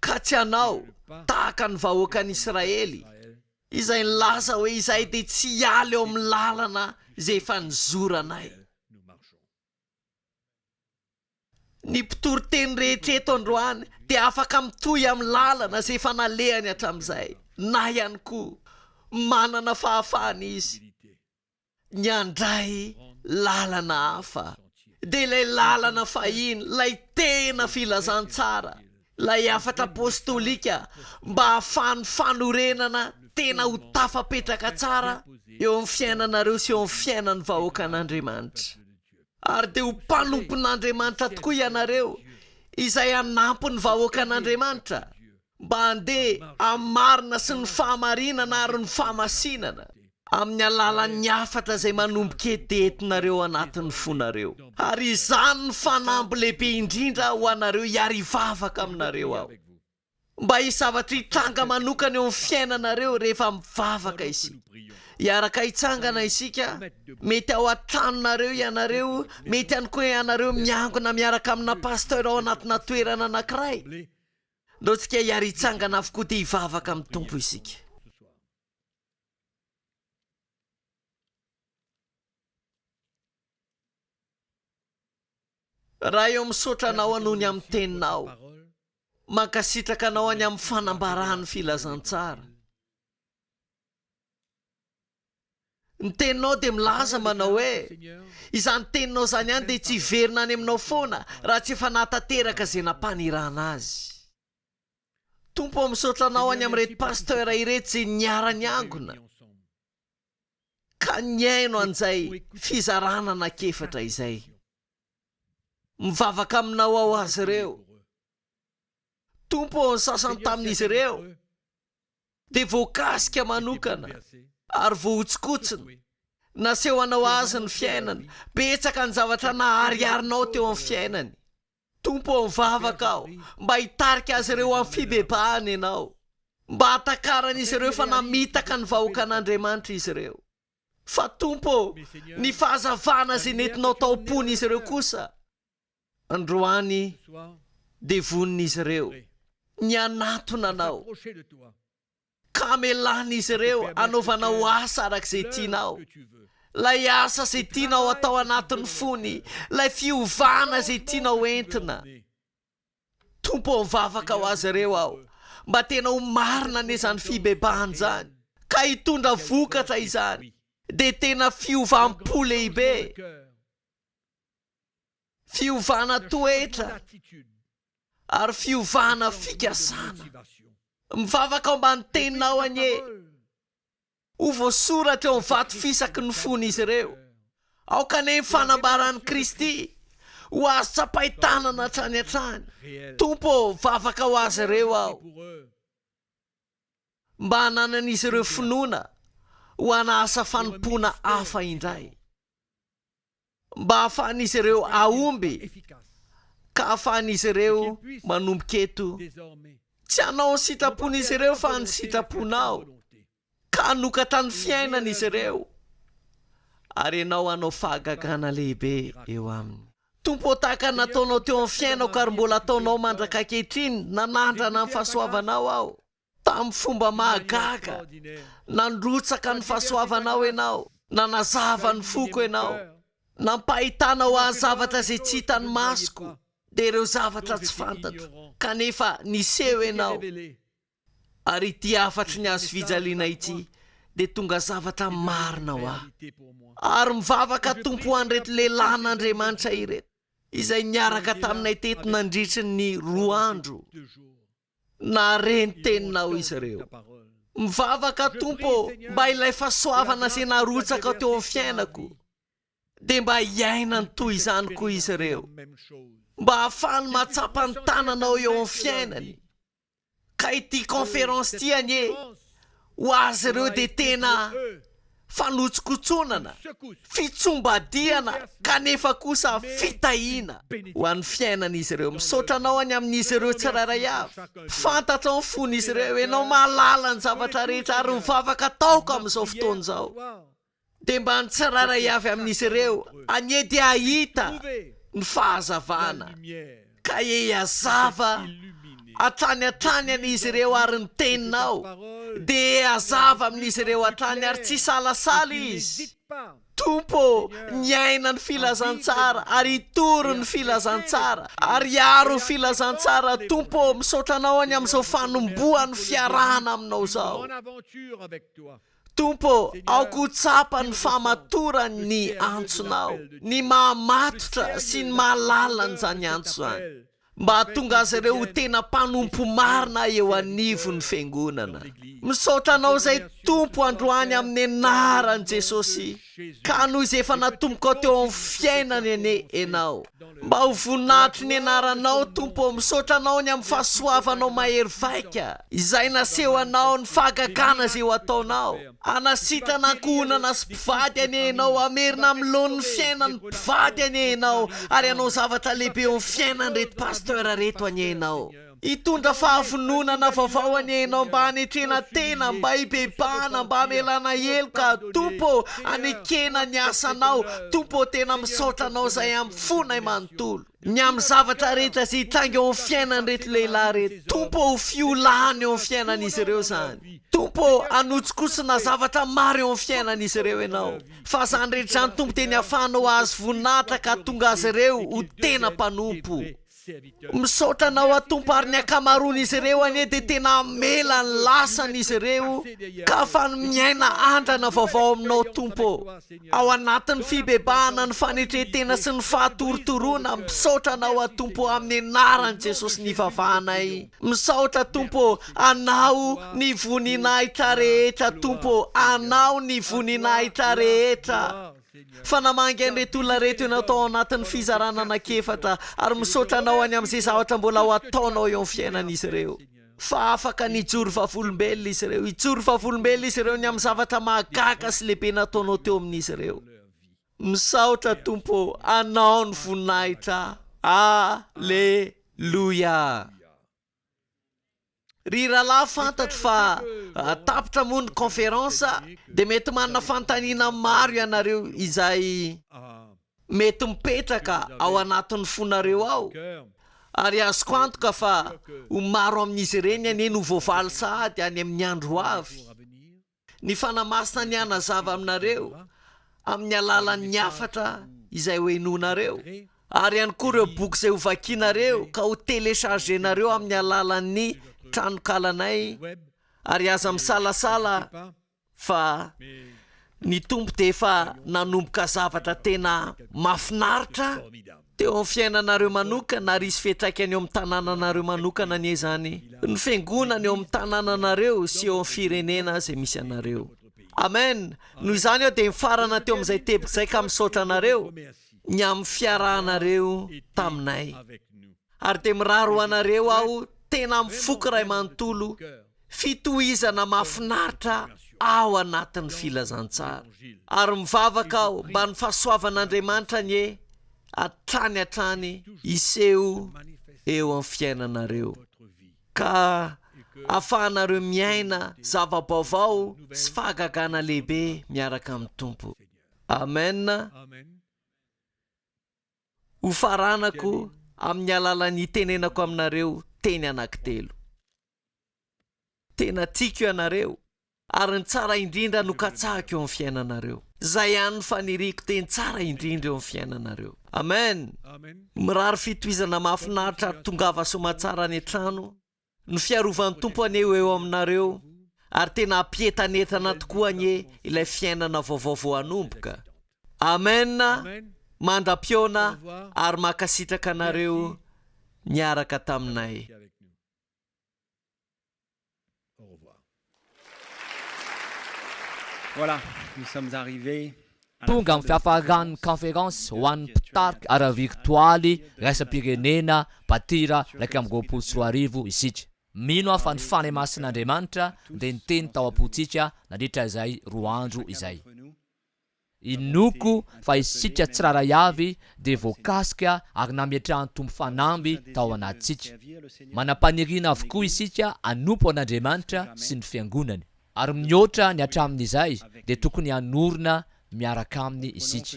ka tsy anao tahaka ny vahoakan'i Israely izay nilaza hoe izahay dia tsy hiala eo amin'ny lalana izay efa nizoranay. Ny mpitory-teny rehetra eto androany dia afaka mitohy amin'ny lalana izay efa nalehany hatramin'izay, na ihany koa manana fahafahana izy ny handray lalana hafa. Dia ilay lalana fahiny, ilay tena filazantsara, ilay afatra apôstôlika mba hahafahan'ny fanorenana tena ho tafapetraka tsara eo amin'ny fiainanareo sy eo amin'ny fiainan'ny vahoakan'Andriamanitra. Ary dia ho mpanompon'Andriamanitra tokoa ianareo izay hanampy ny vahoakan'Andriamanitra mba handeha amin'ny marina sy ny fahamarinana ary ny fahamasinana amin'ny alalan'ny afatra izay manomboka etentinareo anatin'ny fonareo. Ary izany ny fanamby lehibe indrindra ho anareo hiarivavaka aminareo ao, mba hisavatra hitranga manokana eo amin'ny fiainanareo rehefa mivavaka isika. Hiaraka hitsangana isika, mety ao an-tranonareo ianareo, mety ihany koa ianareo miangona miaraka amina pasteur ao anatina toerana anankiray. Ndao tsika hiara hitsangana avokoa dia hivavaka amin'ny tompo isika. Raha eo misotranao anony amin'ny teninao, mankasitraka anao any amin'ny fanambarahany filazantsara. Ny teninao dia milaza manao hoe izany teninao izany ihany dia tsy hiverina any aminao foana raha tsy efa nahatateraka izay nampanirana azy. Tompo ao misotranao any amin'irety pasteur ireto izay niara-ny angona ka niaino an'izay fizarana anankiefatra izay. Mivavaka aminao ao azy ireo. Tompo ao ny sasany tamin'izy ireo dia voakasika manokana ary voahotsikotsiny, naseho anao azy ny fiainany, betsaka ny zavatra nahariarinao teo amin'ny fiainany. Tompo ao mivavaka ao mba hitarika azy ireo amin'ny fibebahana ianao, mba hatakarana ireo fa namitaka ny vahoakan'Andriamanitra izy ireo. Fa tompo, ny fahazavana izay nentinao taopony izy ireo kosa, androany dia vonin'izy ireo ny anatona anao ka melana izy ireo anaovanao asa arak'izay tianao, lay asa izay tianao atao anatin'ny fony, lay fiovana izay tianao entina. Tompo ao mivavaka ho azy ireo ao mba tena ho marina n'izany fibebahana izany, ka hitondra vokatra izany dia tena fiovampo lehibe, fiovana toetra ary fiovana fikasana. Mivavaka ao mba ny teninao anye ho voasoratra eo amin'ny vato fisaky ny fony izy ireo. Ao kanefa fanambaran'i Kristy ho azo tsapaitanana hatrany hatrany. Tompo, vavaka ho azy ireo aho, mba hananan'izy ireo finoana ho ana asa fanompoana hafa indray, mba hahafahan'izy ireo aomby ka hahafahan'izy ireo manomboka eto. Tsy hanao ny sitrapon'izy ireo fa ny sitraponao, ka hanokatra ny fiainan'izy ireo, ary ianao hanao fahagagana lehibe eo aminy. Tompo, tahaka nataonao teo amin'ny fiainako ary mbola ataonao mandraka ankehitriny, nanandrana ny fahasoavanao aho tamin'ny fomba mahagaga, nandrotsaka ny fahasoavanao ianao, nanazava ny foko ianao, nampahitanao azy zavatra izay tsy hitany masoko, dia ireo zavatra tsy fantatro kanefa niseho ianao, ary ity afatry ny azo fijaliana ity dia tonga zavatra marina ho aho. Ary mivavaka Tompo an'ireto lehilahin'Andriamanitra ireto izay niaraka taminay teto nandritry ny 2 andro, na reny teninao izy ireo. Mivavaka Tompo mba ilay fahasoavana izay narotsaka teo amin'ny fiainako, dia mba hiainany toy izany koa izy ireo, mba hahafahany mahatsapa ny tananao eo amin'ny fiainany. Ka ity conférence ity anie ho azy ireo dia tena fanotsokotsonana, fitsombadiana, kanefa kosa fitahiana ho an'ny fiainan'izy ireo. Misaotra anao any amin'izy ireo tsirairay avy, fantatrao ny fon'izy ireo, ianao mahalala ny zavatra rehetra, ary mivavaka taoka amin'izao fotoana izao, dia mba ny tsirairay avy amin'izy ireo anie dia ahita ny fahazavana, ka hiazava hatrany an'izy ireo ary ny teninao, dia hazava amin'izy ireo hatrany ary tsy salasala izy. Tompo, niaina ny filazantsara ary hitory ny filazantsara ary hiaro ny filazantsara. Tompo, misaotra anao any amin'izao fanombohan'ny fiarahana aminao izao. Tompo, aoko tsapa ny fahamatorany ny antsonao, ny mahamatotra sy ny mahalalany zany antso zany, mba hahatonga azy ireo ho tena mpanompo marina eo anivon'ny fiangonana. Misaotra anao izay Tompo androany amin'ny anaran'i Jesosy, ka noho izay efa natomboka teo amin'ny fiainany anie ianao, mba ho voninahitry ny anaranao Tompo. Misaotra anao ny amin'ny fahasoavanao mahery vaika izay naseho anao, ny fahagagana izay ho ataonao, anasitana ankohonana sy mpivady anie ianao, amerina amin'ny lohan'ny fiainan'ny mpivady anie ianao, ary anao zavatra lehibe eo amin'ny fiainan'ireto pasteur reto anie ianao. Hitondra fahavononana vaovao anie ianao, mba hanetrena tena, mba hibebahana, mba hamelana heloka. Tompo, hanekena ny asanao. Tompo, tena misaotra anao izay amin'ny fonay manontolo, ny amin'ny zavatra rehetra izay hitranga eo amin'ny fiainan'ireto lehilahy reto. Tompo, ho fiolahana eo amin'ny fiainan'izy ireo zany. Tompo, hanotsokosona zavatra maro eo amin'ny fiainan'izy ireo ianao, fa zany rehetra zany Tompo teny ahafahanao azy voninahitra ka tonga azy ireo ho tena mpanompo. Misaotra anao a Tompo, ary ny akamaroan'izy ireo anie dia tena amela ny lasan'izy ireo ka afahany miaina andrana vaovao aminao Tompo, ao anatin'ny fibebahana, ny fanetretena sy ny fahatorotoroana. Misaotra anao a Tompo, amin'ny anaran'i Jesosy ny vavahanay. Misaotra Tompo, anao ny voninahitra rehetra Tompo, anao ny voninahitra rehetra. Fa namangy an'ireto olona reto ianao tao anatin'ny fizarana anankiefatra, ary misaotra anao any amin'izay zavatra mbola ho ataonao eo amin'ny fiainan'izy ireo, fa afaka nijoro vavolombelona izy ireo, hijoro vavolombelona izy ireo ny amin'ny zavatra mahagaga sy lehibe nataonao teo amin'izy ireo. Misaotra Tompo, anao ny voninahitra. Alleluia. Ry rahalahy, fantatro fa tapitra moa ny conférence, dia mety manana fantaniana maro ianareo izay mety mipetraka ao anatin'ny fonareo ao, ary azoko antoka fa ho maro amin'izy ireny anie no voavaly sahady any amin'ny andro avy. Ny fanamasina ny hanazava aminareo amin'ny alalan'ny hafatra izay ho enonareo, ary ihany koa ireo boky izay ho vakianareo ka ho téléchargenareo amin'ny alalan'ny tranokalanay, ary aza misalasala fa ny Tompo dia efa nanomboka zavatra tena mahafinaritra teo amin'ny fiainanareo manokana, ary isy fetraikany eo amin'ny tanànanareo manokana anie zany, ny fiangonana eo amin'ny tanànanareo sy eo amin'ny firenena izay misy anareo. Amen. Noho izany aho dia mifarana teo amin'izay teboka izay ka misaotra anareo, ny amin'ny fiarahanareo taminay ary te miraro anareo aho tena mifoky ray manontolo fitohizana mahafinaritra ao anatin'ny filazantsara ary mivavaka aho mba ny fahasoavan'Andriamanitra ny e hatrany iseho eo amin'ny fiainanareo ka ahafahanareo miaina zava-baovao sy fahagagana lehibe miaraka amin'ny tompo. Amen. Ho faranako amin'ny alalan'ny tenenako aminareo teny anankitelo. Tena tiako ianareo ary ny tsara indrindra no katsahako eo amin'ny fiainanareo. Zay ihany ny faniriko teny tsara indrindra eo amin'ny fiainanareo. Amen. Mirary fitohizana mahafinaritra tongava somatsara ny trano. Ny fiarovan'ny tompo aneo eo aminareo ary tena ampientanetana tokoa anye ilay fiainana vaovao hanomboka. Amen. Mandra-piona ary makasitraka anareo niaraka taminay. Voilà, nous sommes arrivés. Tonga amin'ny fiafaran'ny conférence ho an'ny mpitarika ara-virtualy raisam-pirenena Batira 2024 isika. Mino aho fa ny fanay masin'Andriamanitra dia niteny tao am-pontsika nandritra izay 2 andro izay. Inoko fa isika tsiraray avy dia voakasika ary nametrahan'ny tompo fanamby tao anatsika. Manam-paniriana avokoa isika anompo an'Andriamanitra sy ny fiangonany. Ary mihoatra ny hatramin'izay dia tokony hanorina miaraka aminy isika.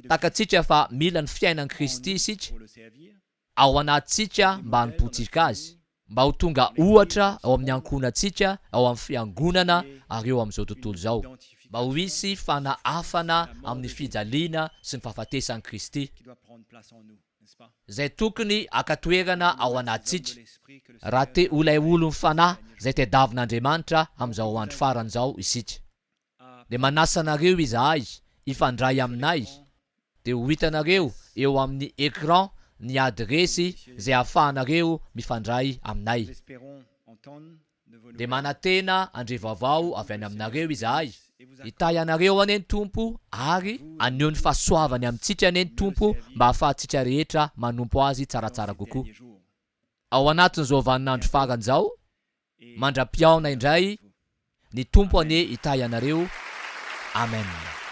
Takatsika fa mila ny fiainan'i Kristy isika ao anatsika mba hanimpontsika azy, mba ho tonga ohatra ao amin'ny ankohonantsika ao amin'ny fiangonana ary eo amin'izao tontolo izao, mba ho hisy fanahafana amin'ny fijaliana sy ny fahafatesan'i Kristy. Zay tokony akatoerana ao anatsika raha te ho ilay olo ny fanahy zay tediavin'Andriamanitra amin'izao andro faran'izao isika. Dia manasa anareo izahay ifandray aminay dia ho hitanareo eo amin'ny écran ny adresy zay ahafahanareo mifandray aminay. Dia manantena andre vaovao avy any aminareo izahay hitay anareo ane ny tompo ary aneho ny fahasoavany amintsika ane ny tompo mba ahafahantsika rehetra manompo azy tsaratsara kokoa. Ao anatin'izao vaninandro faran'izao mandra-piaona indray ny tompo ane hitay anareo. Amen.